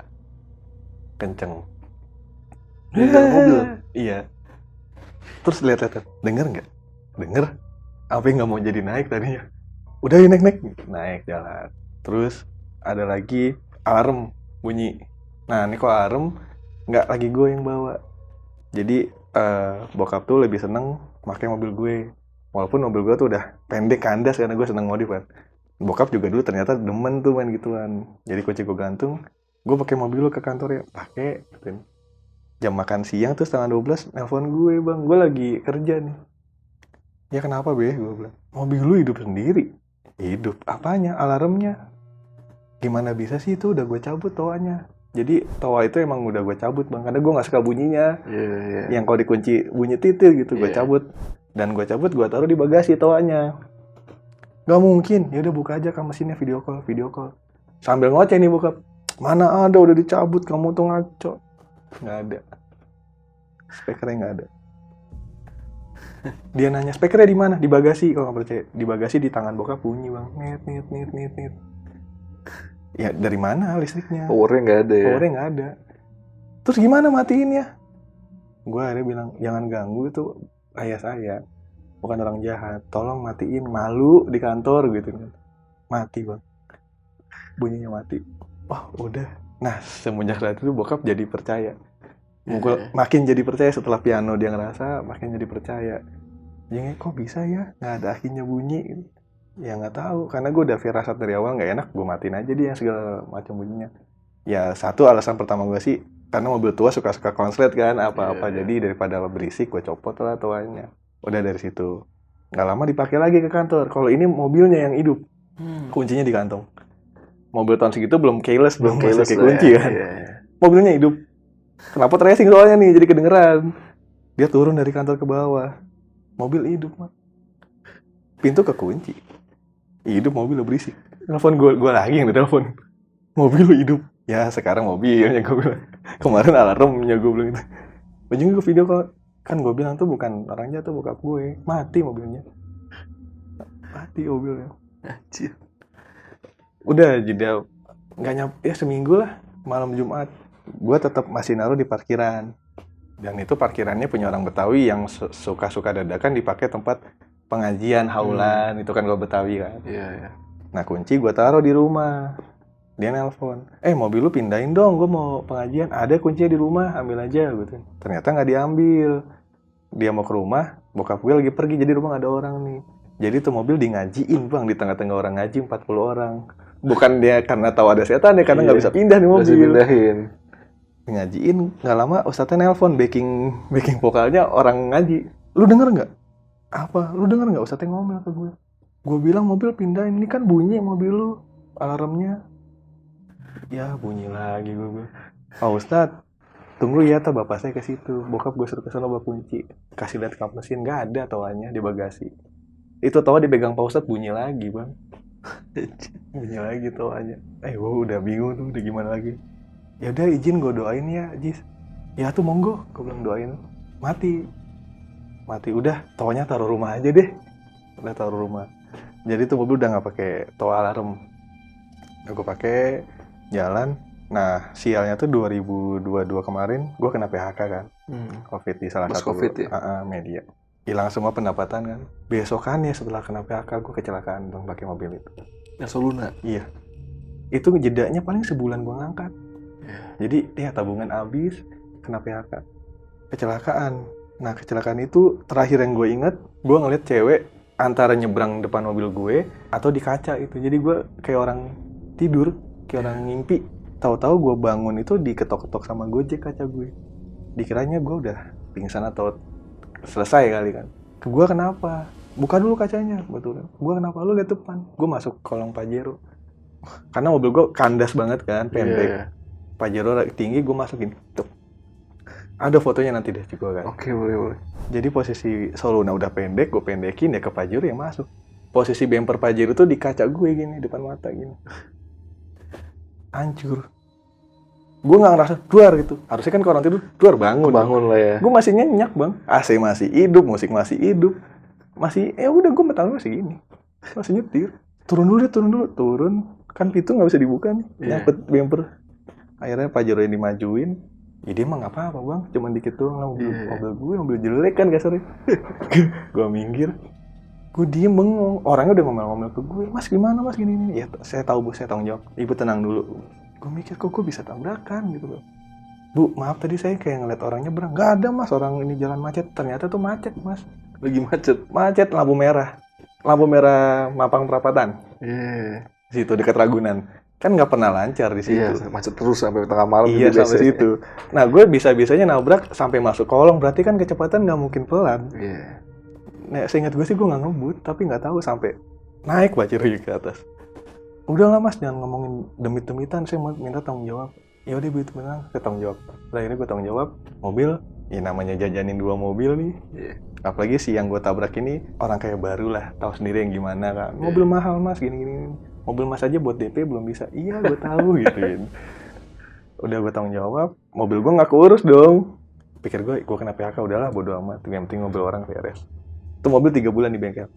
Kenceng. Di dalam mobil? Iya. Terus lihat, denger nggak? Denger? Apa yang nggak mau jadi naik tadinya? Udah ya naik jalan. Terus ada lagi alarm bunyi. Nah ini kok alarm nggak lagi gue yang bawa. Jadi bokap tuh lebih seneng pakai mobil gue. Walaupun mobil gue tuh udah pendek kandas karena gue seneng modif kan. Bokap juga dulu ternyata demen tuh main gituan. Jadi kunci gue gantung. Gue pakai mobil lo ke kantor ya, pakai. Jam makan siang tuh 11:30 nelpon gue bang, gue lagi kerja nih. Ya kenapa be? Gue bilang, mobil lu hidup sendiri. Hidup? Apanya? Alarmnya? Gimana bisa sih itu udah gue cabut toanya. Jadi toa itu emang udah gue cabut bang, karena gue gak suka bunyinya. Iya. Yang kalau dikunci bunyi titil gitu, gue cabut. Dan gue cabut, gue taruh di bagasi toanya. Gak mungkin, ya udah buka aja ke mesinnya, video call. Sambil ngoceh nih bokap, mana ada udah dicabut, kamu tuh ngaco. Nggak ada. Spekernya nggak ada. Dia nanya, spekernya di mana? Di bagasi. Kalau nggak percaya, di bagasi di tangan bokap bunyi bang. Net. Ya dari mana listriknya? Powernya nggak ada ya? Powernya nggak ada. Terus gimana matiinnya? Gue akhirnya bilang, jangan ganggu, itu ayah saya. Bukan orang jahat. Tolong matiin, malu di kantor gitu. Mati bang. Bunyinya mati. Wah udah. Nah, semenjak saat itu bokap jadi percaya. Makin jadi percaya setelah piano dia ngerasa, makin jadi percaya. Ya kok bisa ya, nggak ada akhirnya bunyi. Ya nggak tahu, karena gue udah firasat dari awal nggak enak, gue matiin aja dia segala macam bunyinya. Ya satu alasan pertama gue sih, karena mobil tua suka-suka konslet kan, apa-apa. Jadi daripada berisik, gue copot lah tuanya. Udah dari situ. Nggak lama dipakai lagi ke kantor. Kalau ini mobilnya yang hidup, kuncinya di kantong. Mobil tahun segitu belum keyless pakai kunci kan. Mobilnya hidup. Kenapa tracing soalnya nih, jadi kedengeran. Dia turun dari kantor ke bawah. Mobil hidup mah. Pintu kekunci. Hidup, mobil berisik. Telepon gue lagi yang ditelepon. Mobil hidup. Ya sekarang mobilnya gue bilang. Kemarin alarmnya gue bilang itu. Ujungnya gue video call. Kan gue bilang tuh bukan orang jatuh, bokap gue. Mati mobilnya. Mati mobilnya. Anjir. Udah jeda nggak nyampe ya seminggu lah, malam Jumat gue tetap masih naruh di parkiran, dan itu parkirannya punya orang Betawi yang suka-suka dadakan dipakai tempat pengajian haulan. Itu kan gue Betawi kan. Iya. Nah kunci gue taruh di rumah. Dia nelpon, mobil lu pindahin dong, gue mau pengajian, ada kuncinya di rumah, ambil aja gitu. Ternyata nggak diambil. dia mau ke rumah, bokap gue lagi pergi, jadi rumah gak ada orang nih. Jadi tuh mobil di ngajiin bang, di tengah-tengah orang ngaji 40 orang. Bukan dia karena tahu ada setan ya, karena nggak bisa pindah nih Nggak bisa mobil. pindahin. Ngajiin, nggak lama ustadznya nelpon, backing vokalnya orang ngaji. Lu denger nggak? Apa? Lu denger nggak ustadznya ngomel ke gue? Gue bilang mobil pindahin, ini kan bunyi mobil lu, alarmnya. Ya bunyi lagi gue bilang. Pak Ustadz, tunggu ya, bapak saya ke situ. Bokap gue suruh ke sana bawa kunci. Kasih lihat kap mesin, nggak ada tawanya di bagasi. Itu tawa dipegang Pak Ustadz bunyi lagi bang. Bunyi lagi tawanya. Gue udah bingung tuh, udah gimana lagi. Ya udah izin gue doain ya, Jis. Ya tuh monggo, gue bilang doain. Mati. Udah, tawanya taruh rumah aja deh. Udah taruh rumah. Jadi tuh mobil udah nggak pakai tawa alarm. Gue pakai jalan. Nah, sialnya tuh 2022 kemarin, gue kena PHK kan. Covid di salah satu COVID ya? media. Hilang semua pendapatan kan. Besokannya setelah kena PHK, gue kecelakaan dong pakai mobil itu. Yang Soluna? Iya. Itu jedanya paling sebulan gue ngangkat. Jadi ya tabungan habis, kena PHK. Kecelakaan. Nah, kecelakaan itu terakhir yang gue inget, gue ngeliat cewek antara nyebrang depan mobil gue atau di kaca itu. Jadi gue kayak orang tidur, kayak orang ngimpi. Tahu-tahu gue bangun itu diketok-ketok sama Gojek kaca gue. Dikiranya gue udah pingsan atau selesai kali kan. Ke gue kenapa? Buka dulu kacanya, betul kan. Gue kenapa? Lu lihat depan. Gue masuk kolong Pajero. Karena mobil gue kandas banget kan, pendek. Iya. Pajero tinggi, gue masukin. Tuh. Ada fotonya nanti deh juga kan. Oke, boleh. Jadi posisi Soluna udah pendek, gue pendekin ya ke Pajero yang masuk. Posisi bumper Pajero tuh di kaca gue gini, depan mata gini. Hancur. Gue nggak ngerasa duar gitu. Harusnya kan kalau orang tidur duar bangun. Bangun lah ya. Gue masih nyenyak bang. AC masih hidup, musik masih hidup. Masih, udah gue metal masih gini. Masih nyetir. Turun dulu. Kan pintu nggak bisa dibuka nih. Nyangkut bumper. Akhirnya Pajero yang dimajuin. Ya dia mah nggak apa-apa bang. Cuman dikit doang lah mobil gue. Mobil jelek kan kasarnya. Gue minggir. Gue diem bengong. Orangnya udah ngomel-ngomel ke gue. Mas gimana mas gini. Ya saya tahu bu, saya tanggung jawab. Ibu tenang dulu. Gue mikir kok gue bisa tabrakan gitu loh. Bu, maaf tadi saya kayak ngeliat orang nyebrang. Gak ada mas, orang ini jalan macet. Ternyata tuh macet mas. Lagi macet. Macet, lampu merah. Lampu merah Mampang Perapatan. Iya. Situ dekat Ragunan. Kan nggak pernah lancar di situ. Iya, macet terus sampai tengah malam. Iya, sampai situ. Nah, gue bisa-bisanya nabrak sampai masuk kolong. Berarti kan kecepatan nggak mungkin pelan. Iya. Nah, seingat gue sih gue nggak ngebut. Tapi nggak tahu sampai naik Pajero ke atas. Udahlah mas, jangan ngomongin demit-demitan, saya mau minta tanggung jawab. Ya udah begitu benar, saya tanggung jawab. Akhirnya gue tanggung jawab, mobil, ya namanya jajanin 2 mobil nih. Yeah. Apalagi si yang gue tabrak ini orang kayak baru lah, tahu sendiri yang gimana kan. Mobil mahal mas, gini-gini. Mobil mas aja buat DP belum bisa. Iya gue tahu gituin. Udah gue tanggung jawab, mobil gue nggak keurus dong. Pikir gue kena PHK, udahlah bodo amat. Yang penting mobil orang beres. Itu mobil 3 bulan di bengkel.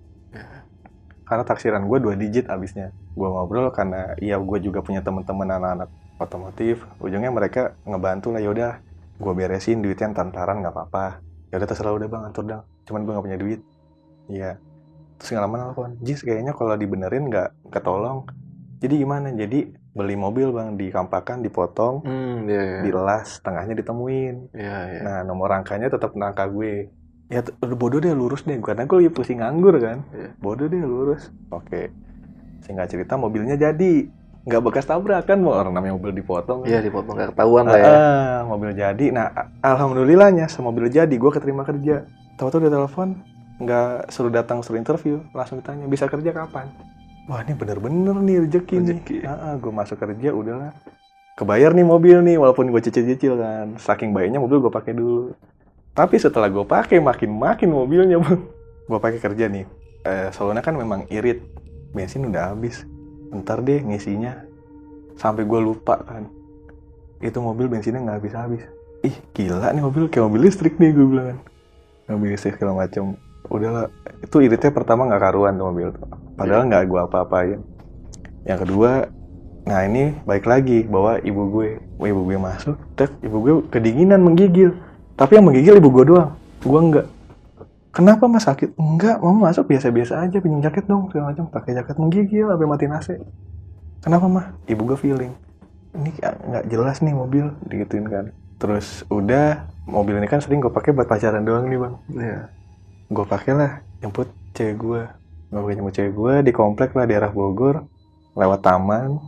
Karena taksiran gue 2 digit abisnya. Gue ngobrol karena ya gue juga punya teman-teman anak-anak otomotif. Ujungnya mereka ngebantu lah, yaudah gue beresin duitnya tantaran nggak apa-apa. Yaudah terserah udah bang, atur dong. Cuman gue nggak punya duit. Iya. Terus nggak lama nelfon, Jis kayaknya kalau dibenerin nggak ketolong. Jadi gimana? Jadi beli mobil bang, dikampakan, dipotong, dilas, tengahnya ditemuin. Nah nomor rangkanya tetap rangka gue. Ya bodoh deh lurus deh, karena gue lagi pusing nganggur kan. Bodoh deh lurus. Oke. Singkat cerita mobilnya jadi. Nggak bekas tabrakan, orang namanya mobil dipotong. Iya dipotong, nggak ketahuan lah ya. Mobil jadi. Nah alhamdulillahnya mobil jadi, gue keterima kerja. Tahu-tahu dia telepon, nggak suruh datang suruh interview, langsung ditanya bisa kerja kapan. Wah ini bener-bener nih rezeki nih. Gue masuk kerja udahlah. Kebayar nih mobil nih, walaupun gue cicil-cicil kan. Saking bayarnya mobil gue pakai dulu. Tapi setelah gue pakai makin mobilnya bang. Gue pakai kerja nih. Soalnya kan memang irit. Bensin udah habis. Ntar deh ngisinya. Sampai gue lupa kan. Itu mobil bensinnya nggak habis-habis. Ih gila nih mobil, kayak mobil listrik nih gue bilang kan. Mobil listrik segala macam. Udahlah. Itu iritnya pertama nggak karuan tuh mobil. Padahal nggak gue apa-apain. Yang kedua, nah ini balik lagi bawa ibu gue masuk. Ibu gue kedinginan menggigil. Tapi yang menggigil ibu gue doang, gue enggak. Kenapa mas sakit? Enggak, mama masuk biasa-biasa aja, pinjam jaket dong, segala macam. Pakai jaket menggigil, sampai matiin AC. Kenapa mah? Ibu gue feeling, ini nggak jelas nih mobil, digituin kan. Terus udah mobil ini kan sering gue pakai buat pacaran doang nih bang. Iya. Gue pakai lah jemput cewek gue. Gue pakai jemput cewek gue di komplek lah daerah Bogor, lewat taman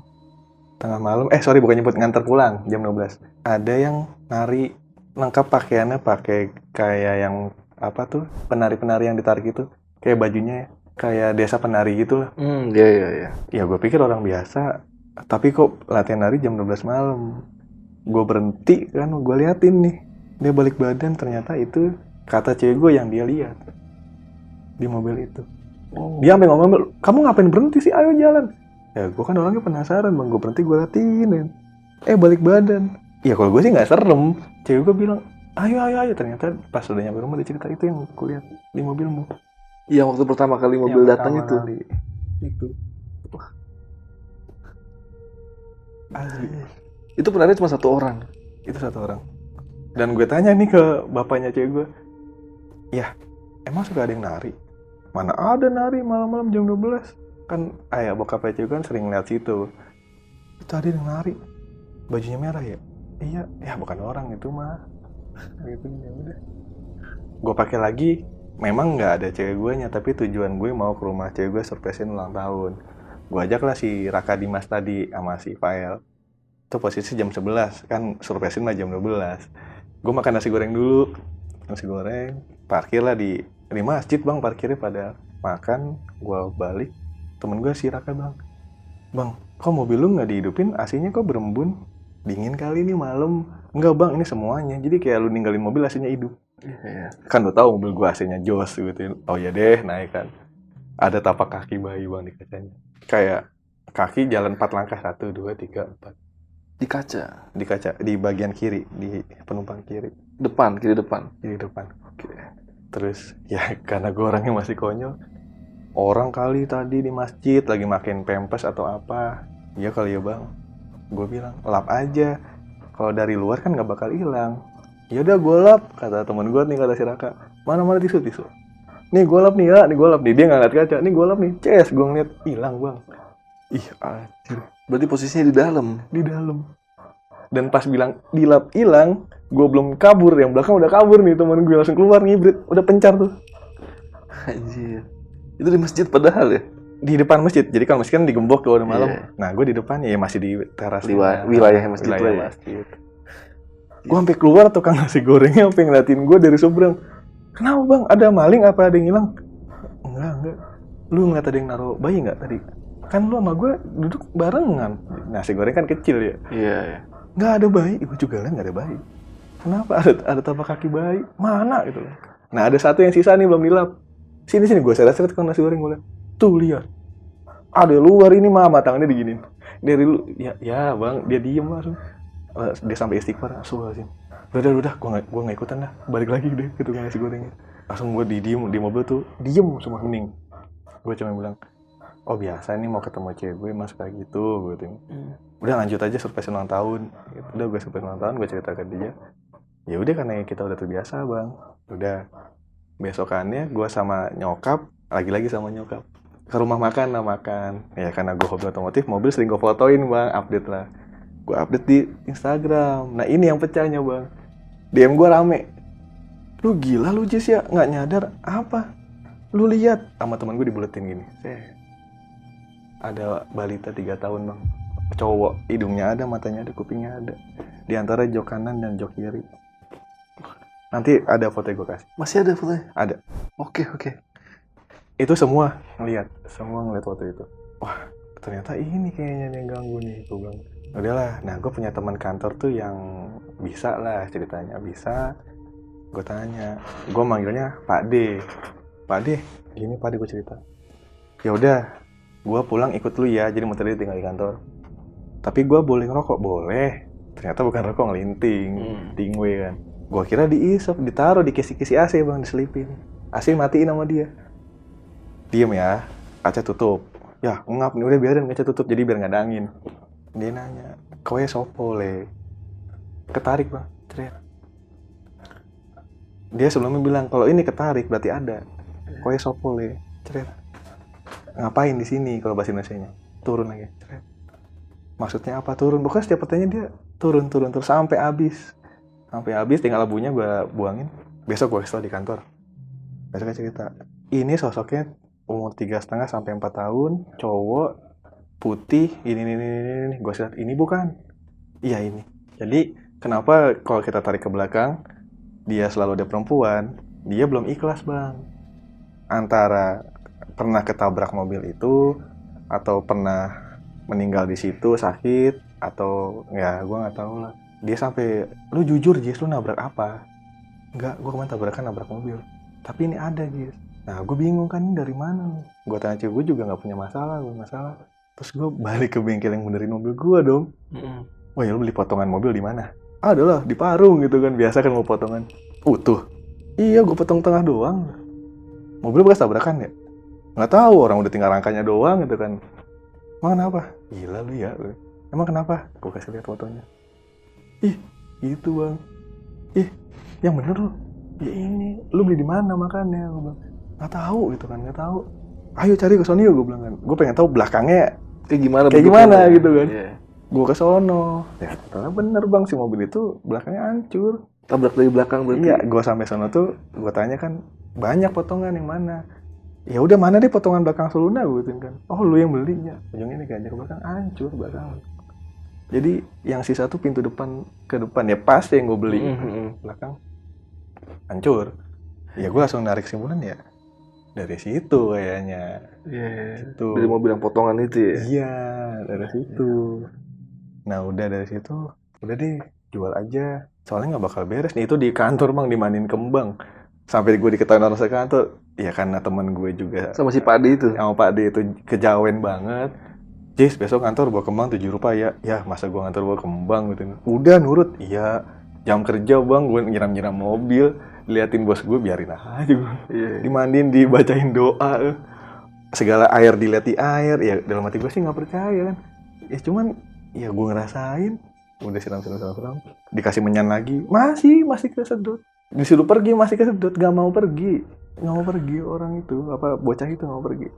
tengah malam. Bukan jemput, nganter pulang jam 12. Ada yang nari lengkap pakaiannya, pakai kayak yang apa tuh, penari-penari yang ditarik itu, kayak bajunya kayak desa penari gitu lah. Iya. Ya gue pikir orang biasa, tapi kok latihan nari jam 12 malam. Gue berhenti kan, gue liatin nih, dia balik badan, ternyata itu kata cewek gue yang dia lihat di mobil itu. Dia sampai ngomong, kamu ngapain berhenti sih, ayo jalan. Ya gue kan orangnya penasaran bang, gue berhenti, gue latinin. Balik badan. Ya kalau gue sih nggak serem, cewek gue bilang ayo. Ternyata pas udah nyampe rumah dia cerita itu yang gue lihat di mobilmu. Iya, waktu pertama kali mobil Yang datang pertama itu. kali. Itu. Asli. Itu penari cuma satu orang. Itu satu orang. Dan gue tanya nih ke bapaknya cewek gue, ya emang suka ada yang nari? Mana ada nari malam-malam jam 12? Kan ayah bokapnya cewek kan sering lihat situ. Itu ada yang nari, bajunya merah ya? Iya, ya bukan orang itu mah. Gitu ya udah. Gue pakai lagi, memang nggak ada cewek guenya, tapi tujuan gue mau ke rumah cewek gue surprisein ulang tahun. Gue ajak lah si Raka Dimas tadi sama si Fael. Itu posisi jam 11, kan surprisein mah jam 12. Gue makan nasi goreng dulu, nasi goreng, parkir lah di masjid bang, parkirnya pada makan. Gue balik, temen gue si Raka bang, kok mobil lu nggak dihidupin, AC-nya kok berembun, dingin kali nih malam. Enggak bang, ini semuanya, jadi kayak lu ninggalin mobil AC-nya hidup. Iya. Kan lu tahu mobil gue AC-nya jos gitu. Oh ya deh, naik kan. Ada tapak kaki bayi bang di kacanya, kayak kaki jalan 4 langkah, 1, 2, 3, 4. Di kaca. Di kaca, di bagian kiri, di penumpang kiri. Kiri depan. Di depan. Oke. Terus ya karena gue orangnya masih konyol, orang kali tadi di masjid lagi makin pempes atau apa. Iya kali ya bang. Gue bilang lap aja, kalau dari luar kan nggak bakal hilang. Ya udah gue lap, kata temen gue nih, kata si Raka. Mana tisu. Nih gue lap nih ya, dia nggak ngeliat kaca. Nih gue lap nih, ces, gue ngeliat hilang bang. Ih anjir. Berarti posisinya di dalam. Di dalam. Dan pas bilang dilap hilang, gue belum kabur, yang belakang udah kabur nih, teman gue langsung keluar ngibrit, udah pencar tuh. Anjir. Itu di masjid padahal ya? Di depan masjid, jadi kalau masjid kan digembok kalau udah malam. Iya. Nah gue di depan ya masih di teras. Wilayah masjid tuh ya? Masjid. Gue sampai keluar, tukang nasi gorengnya sampai ngeliatin gue dari seberang. Kenapa bang? Ada maling apa ada yang hilang? Enggak. Lu ngeliat ada yang naruh bayi nggak tadi? Kan lu sama gue duduk barengan. Nasi goreng kan kecil ya. Iya. Nggak ada bayi, gue juga lihat nggak ada bayi. Kenapa ada tapak kaki bayi? Mana gitu loh. Nah ada satu yang sisa nih belum dilap. Sini gue seret-seret ke nasi goreng, gue lihat. Tuh lihat. Ada luar ini mama tangannya diginin. Dari lu ya bang, dia diem langsung. Dia sampai istighfar, astagfirullahaladzim. Udah, gue nggak ikutan dah. Balik lagi deh ke tukang nasi gorengnya. Langsung gue diem di mobil tuh, diem semua hening. Gue cuma bilang, oh biasa nih mau ketemu cewek gue mas kayak gitu, gitu. Udah lanjut aja surprise ulang tahun. Udah gue surprise ulang tahun, gue cerita ke dia. Ya udah karena kita udah terbiasa bang. Udah besokannya gue sama nyokap, lagi-lagi sama nyokap ke rumah makan. Ya karena gue hobi otomotif, mobil sering gue fotoin bang, update lah. Gue update di Instagram. Nah ini yang pecahnya bang, DM gue rame. Lu gila lu Jess ya, nggak nyadar apa? Lu lihat sama teman gue dibuletin gini. Ada balita 3 tahun bang, cowok, hidungnya ada, matanya ada, kupingnya ada, di antara jok kanan dan jok kiri. Nanti ada foto gue kasih. Masih ada fotonya? Ada. Oke. Itu semua ngeliat foto itu. Wah ternyata ini kayaknya yang ganggu nih, gue bilang. Udahlah, nah gue punya teman kantor tuh yang bisa lah ceritanya, bisa. Gue tanya, gue manggilnya Pak D, gini Pak D, gue cerita. Ya udah, gue pulang ikut lu ya, jadi motor dia tinggal di kantor. Tapi gue boleh ngerokok? Boleh. Ternyata bukan rokok, ngelinting, tingwe kan. Gue kira diisap, ditaruh di kisi-kisi AC bang, diselipin. AC matiin sama dia. Diem ya, kaca tutup. Ya ngap nih, udah biarin kaca tutup, jadi biar nggak ada angin. Dia nanya, kowe sopo le? Ketarik bang, ceret. Dia sebelumnya bilang, kalau ini ketarik berarti ada. Kowe sopo le? Ceret. Ngapain di sini kalau bahasa Indonesianya? Turun lagi, ceret. Maksudnya apa turun? Bukan setiap pertanyaan dia turun terus sampai habis. Sampai habis, tinggal abunya gue buangin. Besok gue kasih tau di kantor. Besoknya cerita, ini sosoknya umur 3,5 sampai 4 tahun, cowok, putih, ini. Gue lihat, ini bukan. Iya ini. Jadi kenapa kalau kita tarik ke belakang, dia selalu ada perempuan, dia belum ikhlas bang. Antara pernah ketabrak mobil itu, atau pernah meninggal di situ sakit, atau ya gue nggak tahu lah. Dia sampai, lu jujur Jis, lu nabrak apa? Enggak, gue kemarin tabrakan nabrak mobil. Tapi ini ada Jis. Nah gue bingung kan, ini dari mana nih? Gue tanya cewek gue juga nggak punya masalah. Terus gue balik ke bengkel yang benerin mobil gue dong. Wah ya lu beli potongan mobil di mana? Ada lah, di Parung gitu kan. Biasa kan mau potongan utuh. Iya, gue potong tengah doang. Mobil bekas tabrakan ya? Nggak tahu, orang udah tinggal rangkanya doang gitu kan. Emang kenapa? Gila lu ya. Emang kenapa? Gue kasih lihat fotonya. Ih, gitu bang. Ih, yang bener lu. Ya ini, lu beli di mana makannya? Gue bilang, nggak tahu gitu kan, nggak tahu. Ayo cari ke sono yuk, gue bilang kan. Gue pengen tahu belakangnya Kayak gimana gitu kan. Yeah. Gue ke sono. Ya ternyata bener bang, si mobil itu belakangnya hancur. Tabrak dari belakang berarti. Iya, gue sampai sono tuh, gue tanya kan, banyak potongan yang mana? Ya udah, mana deh potongan belakang Seluna, gue gituin kan. Oh lu yang belinya. Ujungnya nih ganjil belakang hancur belakang. Jadi yang sisa tuh pintu depan ke depan ya pas yang gue beli. Belakang hancur. Ya gue langsung narik kesimpulan ya dari situ kayaknya. Situ. Dari mobil yang potongan itu ya. Iya, dari situ. Nah udah dari situ, udah deh jual aja. Soalnya nggak bakal beres nih, itu di kantor bang, dimandiin kembang. Sampai gue diketahui orang sekantor. Ya karena teman gue juga Sama si Pak D itu. sama Pak D itu kejawen banget. Jis, besok kantor bawa kembang 7 rupiah ya. Ya masa gue ngantor bawa kembang gitu. Udah nurut. Iya, jam kerja bang, gue nyiram-nyiram mobil. Liatin bos gue, biarin aja gue. Dimandiin, dibacain doa. Segala air dilihat di air. Ya dalam hati gue sih gak percaya kan. Ya cuman, ya gue ngerasain. Udah siram. Dikasih menyan lagi. Masih kesedot. Disuruh pergi, masih kesedot. Gak mau pergi orang itu. Bocah itu gak mau pergi.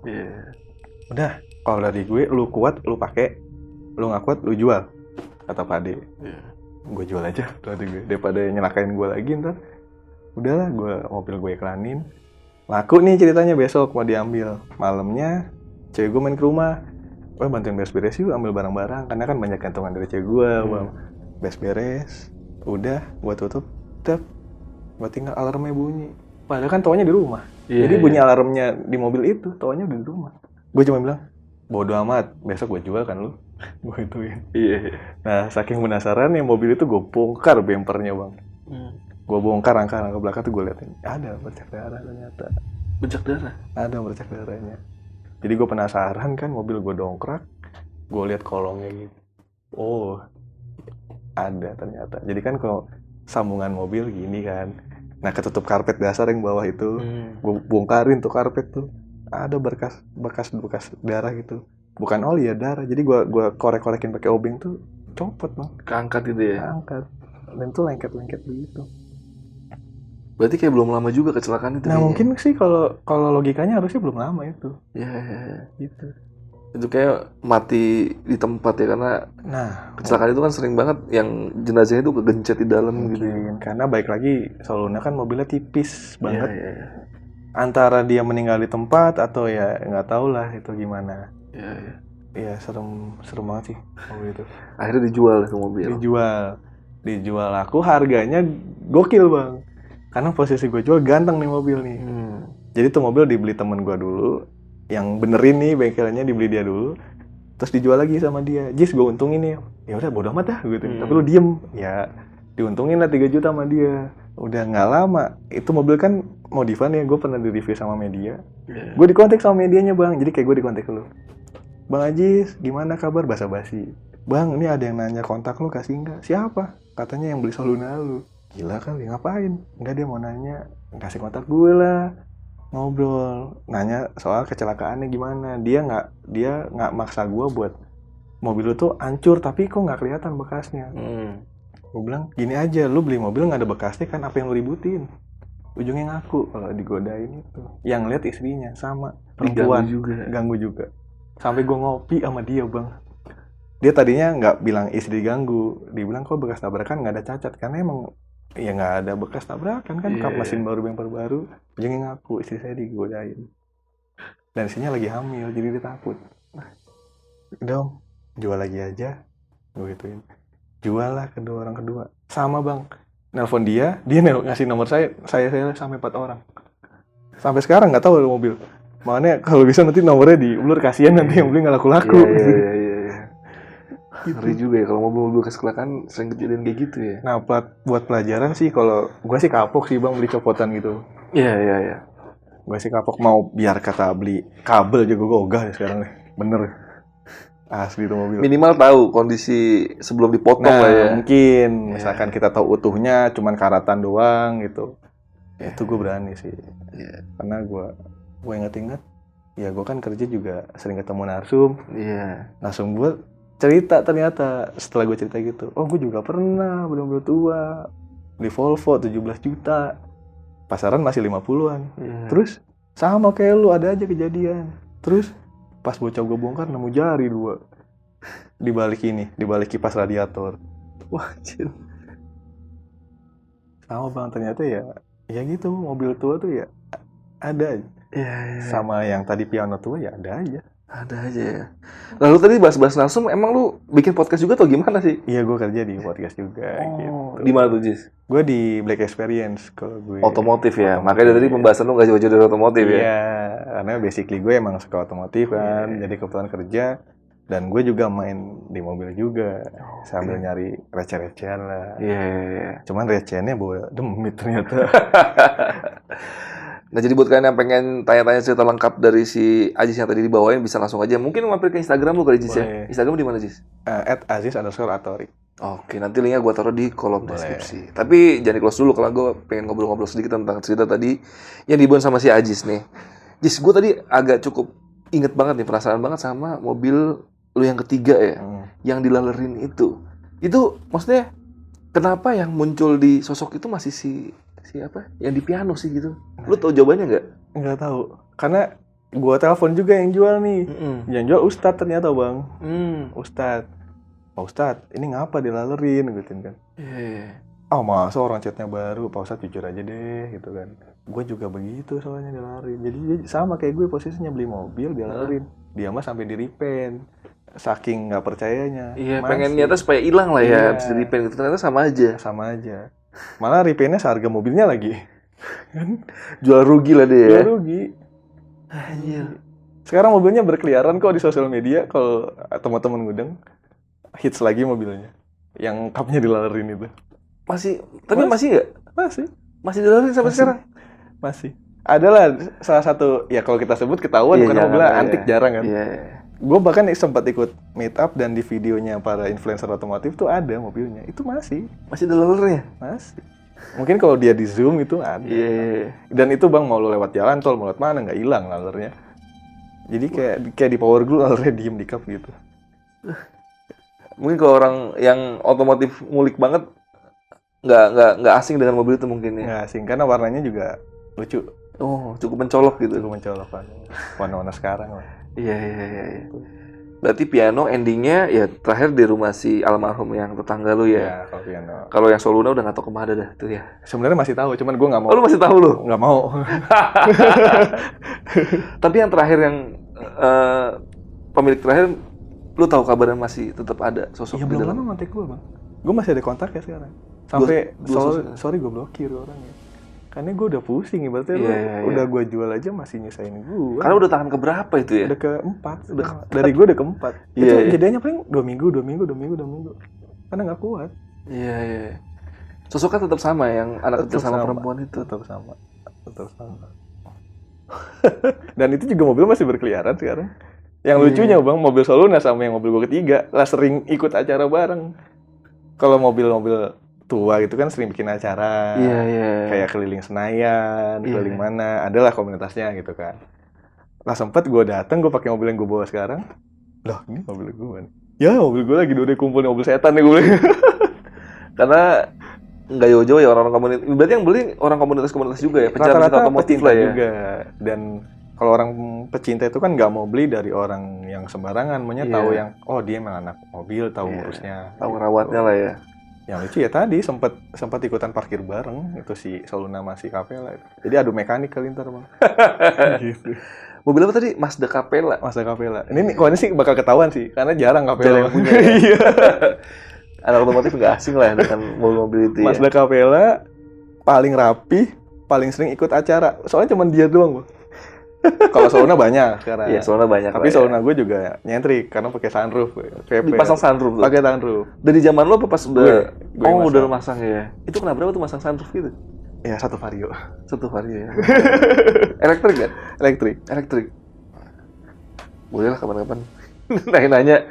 Udah, kalau dari gue, lu kuat, lu pakai. Lu gak kuat, lu jual. Kata Pak D. Gue jual aja dari gue. Daripada nyelakain gue lagi ntar. Udahlah, mobil gue iklanin. Laku nih ceritanya, besok mau diambil. Malamnya, cewek gue main ke rumah. Wah, bantuin beres-beres yuk, ambil barang-barang. Karena kan banyak gantungan dari cewek gue. Beres-beres. Udah, gue tutup. Gue tinggal alarmnya bunyi. Padahal kan taunya di rumah. Jadi bunyi alarmnya di mobil itu, taunya udah di rumah. Gue cuma bilang, bodo amat, besok gue jual kan lu. Gue ituin. Nah, saking penasaran ya, mobil itu gue bongkar bempernya bang. Gue bongkar rangka belakang tuh, gue liatin ada bercak darah ternyata. Bercak darah? Ada bercak darahnya. Jadi gue penasaran kan, mobil gue dongkrak, gue liat kolongnya gitu. Oh, ada ternyata. Jadi kan kalau sambungan mobil gini kan, nah ketutup karpet dasar yang bawah itu, gue bongkarin tuh karpet tuh, ada bekas darah gitu. Bukan oli ya, darah. Jadi gue korek-korekin pakai obeng tuh, copot bang. Keangkat gitu ya? Keangkat. Dan tuh lengket-lengket begitu. Berarti kayak belum lama juga kecelakaan itu. Nah kayaknya. Mungkin sih kalau logikanya harusnya belum lama itu. Ya. Gitu. Itu kayak mati di tempat ya, karena kecelakaan itu kan sering banget yang jenazahnya itu kegencet di dalam. Mungkin, gitu. Karena baik lagi Soluna kan mobilnya tipis banget. Iya. Antara dia meninggal di tempat atau ya nggak tahu lah itu gimana. Iya, serem banget sih mobil itu. Akhirnya dijual ke mobil. Dijual aku, harganya gokil bang. Karena posisi gue jual ganteng nih mobil nih. Jadi tuh mobil dibeli temen gue dulu, yang benerin nih bengkelnya, dibeli dia dulu, terus dijual lagi sama dia. Jis, gue untungin nih. Ya udah bodo amat dah gitu. Tapi lu diem. Ya diuntungin lah 3 juta sama dia. Udah nggak lama, itu mobil kan modifan ya, gue pernah di-review sama media. Gue dikontak sama medianya bang. Jadi kayak gue dikontak lu. Bang Ajis, gimana kabar? Basa-basi. Bang, ini ada yang nanya kontak lu, kasih nggak? Siapa? Katanya yang beli Soluna lu. Gila kali, ngapain? Enggak, dia mau nanya, kasih kontak gue lah. Ngobrol, nanya soal kecelakaannya gimana. Dia nggak maksa gue buat mobil lu tuh hancur, tapi kok nggak kelihatan bekasnya. Gue bilang, gini aja, lu beli mobil nggak ada bekasnya kan, apa yang lu ributin? Ujungnya ngaku kalau digodain itu. Yang lihat istrinya sama perempuan, ganggu juga. Sampai gue ngopi sama dia bang. Dia tadinya nggak bilang istri diganggu, dia bilang kok bekas tabrakan nggak ada cacat, karena emang Ya nggak ada bekas tabrakan kan, Iya, kap mesin iya. baru, bengkel baru. Ujungnya ngaku istri saya digodain. Dan istrinya lagi hamil, jadi dia takut. Udah om, jual lagi aja. Gue gituin. Jual lah kedua orang kedua. Sama bang. Nelpon dia ngasih nomor saya sampai 4 orang. Sampai sekarang nggak tahu ada mobil. Makanya kalau bisa nanti nomornya diulur, kasihan nanti yang beli nggak laku-laku. Iya. Ngeri juga ya kalau mobil-mobil kecelakaan sering kejadian kayak gitu ya. Nah, buat pelajaran sih, kalau gue sih kapok sih bang beli copotan gitu. Iya. Gue sih kapok, mau biar kata beli kabel juga gue ogah ya sekarang nih. Bener. Asli itu mobil. Minimal tahu kondisi sebelum dipotong Nah, lah ya. mungkin misalkan kita tahu utuhnya cuman karatan doang gitu. Itu gue berani sih. Iya. Karena gue inget-inget, ya gue kan kerja juga sering ketemu narsum. Iya. Langsung gue cerita, ternyata setelah gue cerita gitu, oh gue juga pernah beli mobil tua, beli Volvo 17 juta, pasaran masih 50-an. Iya. Terus sama kayak lu, ada aja kejadian. Terus pas bocah gue bongkar, nemu jari 2 di balik kipas radiator. Wah, anjir. Sama bang, ternyata ya gitu, mobil tua tuh ya ada aja. Iya. Sama yang tadi piano tua ya ada aja. Ada aja ya. Lalu tadi bahas-bahas narsum, emang lu bikin podcast juga atau gimana sih? Iya, gue kerja di podcast juga gitu. Di mana tuh, Jis? Gue di Black Experience kalau gue. Otomotif ya. Otomotif. Makanya dari pembahasan lu nggak jauh-jauh dari otomotif ya. Iya, karena basically gue emang suka otomotif kan. Jadi kebetulan kerja, dan gue juga main di mobil juga, sambil nyari receh-recehan lah. Iya. Cuman recehannya bawa demit ternyata. Nah, jadi buat kalian yang pengen tanya-tanya cerita lengkap dari si Ajis yang tadi dibawain, bisa langsung aja. Mungkin mampir ke Instagram lu kali, Jis ya. Boleh. Instagram di mana, Jis? @aziz_atorik. Oke, nanti linknya gue taruh di kolom Boleh. deskripsi. Tapi jangan di-close dulu, kalau gue pengen ngobrol-ngobrol sedikit tentang cerita tadi yang dibawain sama si Ajis nih. Jis, gue tadi agak cukup inget banget nih, perasaan banget sama mobil lu yang ketiga ya, yang dilalerin itu. Itu maksudnya kenapa yang muncul di sosok itu masih si apa? Yang di piano sih gitu. Lu tahu jawabannya nggak? Nggak tahu, karena gue telepon juga yang jual nih. Yang jual Ustadz ternyata bang. Ustadz, Pak Ustadz, ini ngapa dilalerin gitu kan? Iya. Oh masa orang chatnya baru, Pak Ustadz jujur aja deh gitu kan. Gue juga begitu soalnya dilalerin. Jadi dia sama kayak gue, posisinya beli mobil dilalerin. Dia mah sampai di repaint, saking nggak percayanya. Iya, Masih. pengen nyata supaya hilang lah ya, Iya. bisa di-repaint gitu. Ternyata sama aja. Sama aja. Malah repaintnya seharga mobilnya lagi. Jual rugi lah dia ya. Dia rugi. Anjir. Sekarang mobilnya berkeliaran kok di sosial media, kalau teman-teman ngudeng, hits lagi mobilnya. Yang kapnya dilalerin itu. Masih, tapi masih nggak? Masih. Masih dilalerin sampai Masih. sekarang? Masih. Adalah salah satu, ya kalau kita sebut ketahuan, Iya, bukan jangan mobil lah, antik, ya. jarang kan. Iya. Gue bahkan sempat ikut meet up, dan di videonya para influencer otomotif tuh ada mobilnya. Itu masih Ada lalernya? Masih. Mungkin kalau dia di zoom itu ada. Iya. Dan itu bang, mau lo lewat jalan tol, mau lewat mana, nggak hilang lalernya. Jadi kayak di power glue, lalernya diem di kap gitu. Mungkin kalau orang yang otomotif ngulik banget, nggak asing dengan mobil itu mungkin ya. Nggak asing, karena warnanya juga lucu. Oh, cukup mencolok gitu. Cukup mencolok kan. Warna-warna sekarang lah. Iya. Berarti piano endingnya ya terakhir di rumah si almarhum yang tetangga lu ya. Ya, kalau piano. Kalau yang Soluna udah nggak tahu kemana dah tuh ya. Sebenarnya masih tahu, cuman gue nggak mau. Oh, lu masih tahu lu? Nggak mau. Tapi yang terakhir yang pemilik terakhir, lu tahu kabarnya masih tetap ada sosok Iya, di belum dalam? lama kontak gue bang. Gue masih ada kontak ya sekarang. Sampai sorry gue blokir orangnya. Karena gue udah pusing, ibaratnya Iya. udah gue jual aja masih nyusahin gue. Karena udah tahan keberapa itu ya? Udah keempat. Dari gue udah keempat. Iya, Itu iya. jadinya paling 2 minggu. Karena nggak kuat. Iya. Sosoknya tetap sama, yang anak kecil sama perempuan itu. Tetap sama. Dan itu juga mobil masih berkeliaran sekarang. Yang lucunya bang, mobil Soluna sama yang mobil gue ketiga lah sering ikut acara bareng. Kalau mobil-mobil tua gitu kan sering bikin acara. Iya. Kayak keliling Senayan, keliling mana, adalah komunitasnya gitu kan. Lah sempet gue dateng, gue pakai mobil yang gue bawa sekarang. Loh, ini mobil gue nih. Ya, mobil gue lagi udah kumpul mobil setan nih gue. Karena nggak jauh-jauh ya orang-orang komunitas. Berarti yang beli orang komunitas juga ya, pecinta otomotif lah ya. Juga. Dan kalau orang pecinta itu kan nggak mau beli dari orang yang sembarangan, maunya tahu yang, oh dia emang anak mobil, tahu ngurusnya. Tahu ngerawatnya lah ya. Yang lucu ya tadi sempat ikutan parkir bareng itu si Soluna sama si Capella itu. Jadi adu mekanik kali ntar bang. Gitu. Mobil apa tadi? Mazda Capella. Mazda Capella. Ini sih bakal ketahuan sih karena jarang Capella Jarang punya, ya? Iya. Anak otomotif nggak asing lah dengan mobil itu ya. Mazda Capella paling rapi, paling sering ikut acara. Soalnya cuma dia doang bang. Kalau Soluna banyak sekarang. Iya, Soluna banyak. Tapi lah, Soluna gue juga nyentrik karena pakai sunroof. VP. dipasang sunroof tuh. Pakai sunroof. Dari zaman lo apa pas udah? Gue Oh, masang. udah lo masang ya. Itu kenapa tuh masang sunroof gitu? Ya satu Vario. Satu hari ya. Elektrik kan? Elektrik. Elektrik. Boleh lah kapan-kapan. Nanya.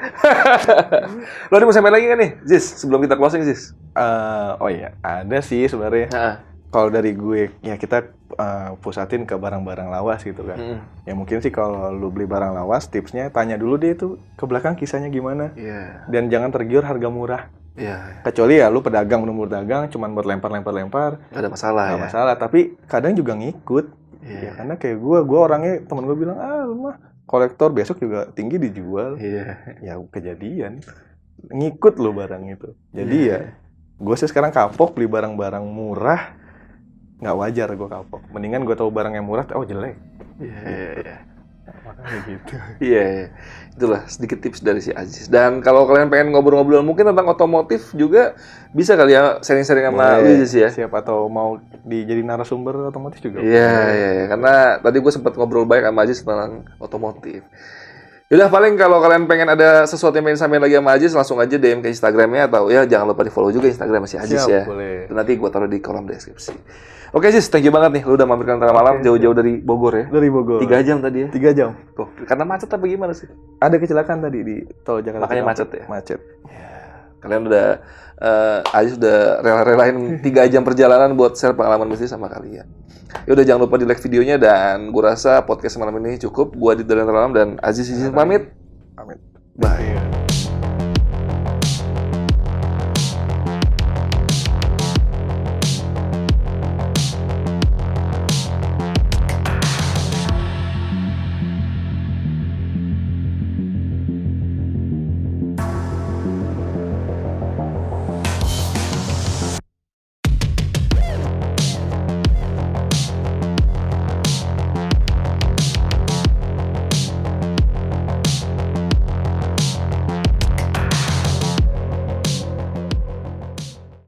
Lo ada mau sampai lagi kan nih, Ziz? Sebelum kita closing, Ziz. Oh iya, ada sih sebenarnya. Nah, Kalau dari gue, ya kita pusatin ke barang-barang lawas gitu kan. Ya mungkin sih kalau lu beli barang lawas, tipsnya tanya dulu deh itu ke belakang kisahnya gimana. iya, Dan jangan tergiur harga murah. iya, Kecuali ya lu pedagang, menurut dagang, cuman buat lempar-lempar, nggak ada masalah nggak ya. masalah. Tapi kadang juga ngikut. Iya. Ya karena kayak gue orangnya, temen gue bilang, lu mah kolektor besok juga tinggi dijual. Iya. Ya kejadian. Ngikut lo barang itu. Jadi Iya. ya, gue sih sekarang kapok beli barang-barang murah. Nggak wajar gue kapok. Mendingan gue tahu barang yang murah, oh jelek. Iya. Makanya gitu. Iya, iya. Itulah sedikit tips dari si Aziz. Dan kalau kalian pengen ngobrol-ngobrol mungkin tentang otomotif juga bisa kali ya sharing-sharing sama Boleh. Aziz ya. Siapa tahu mau jadi narasumber otomotif juga. Iya, iya, iya. Karena tadi gue sempat ngobrol baik sama Aziz tentang otomotif. Yaudah, paling kalau kalian pengen ada sesuatu yang pengen sampein lagi sama Aziz, langsung aja DM ke Instagramnya atau ya jangan lupa di follow juga Instagram si Aziz Siap, ya. boleh. Dan nanti gue taruh di kolom deskripsi. Oke Aziz, thank you banget nih. Lu udah mampir ke Lentera Malam jauh-jauh dari Bogor ya. Dari Bogor. 3 jam tadi ya. 3 jam. Tuh, karena macet apa gimana sih? Ada kecelakaan tadi di tol Jakarta. Makanya Cikampek. macet ya? Macet. Kalian udah Aziz udah rela-relain 3 jam perjalanan buat share pengalaman bisnis sama kalian. Ya udah jangan lupa di like videonya dan gue rasa podcast malam ini cukup. Gua di Lentera Malam dan Aziz izin pamit. Pamit. Bye.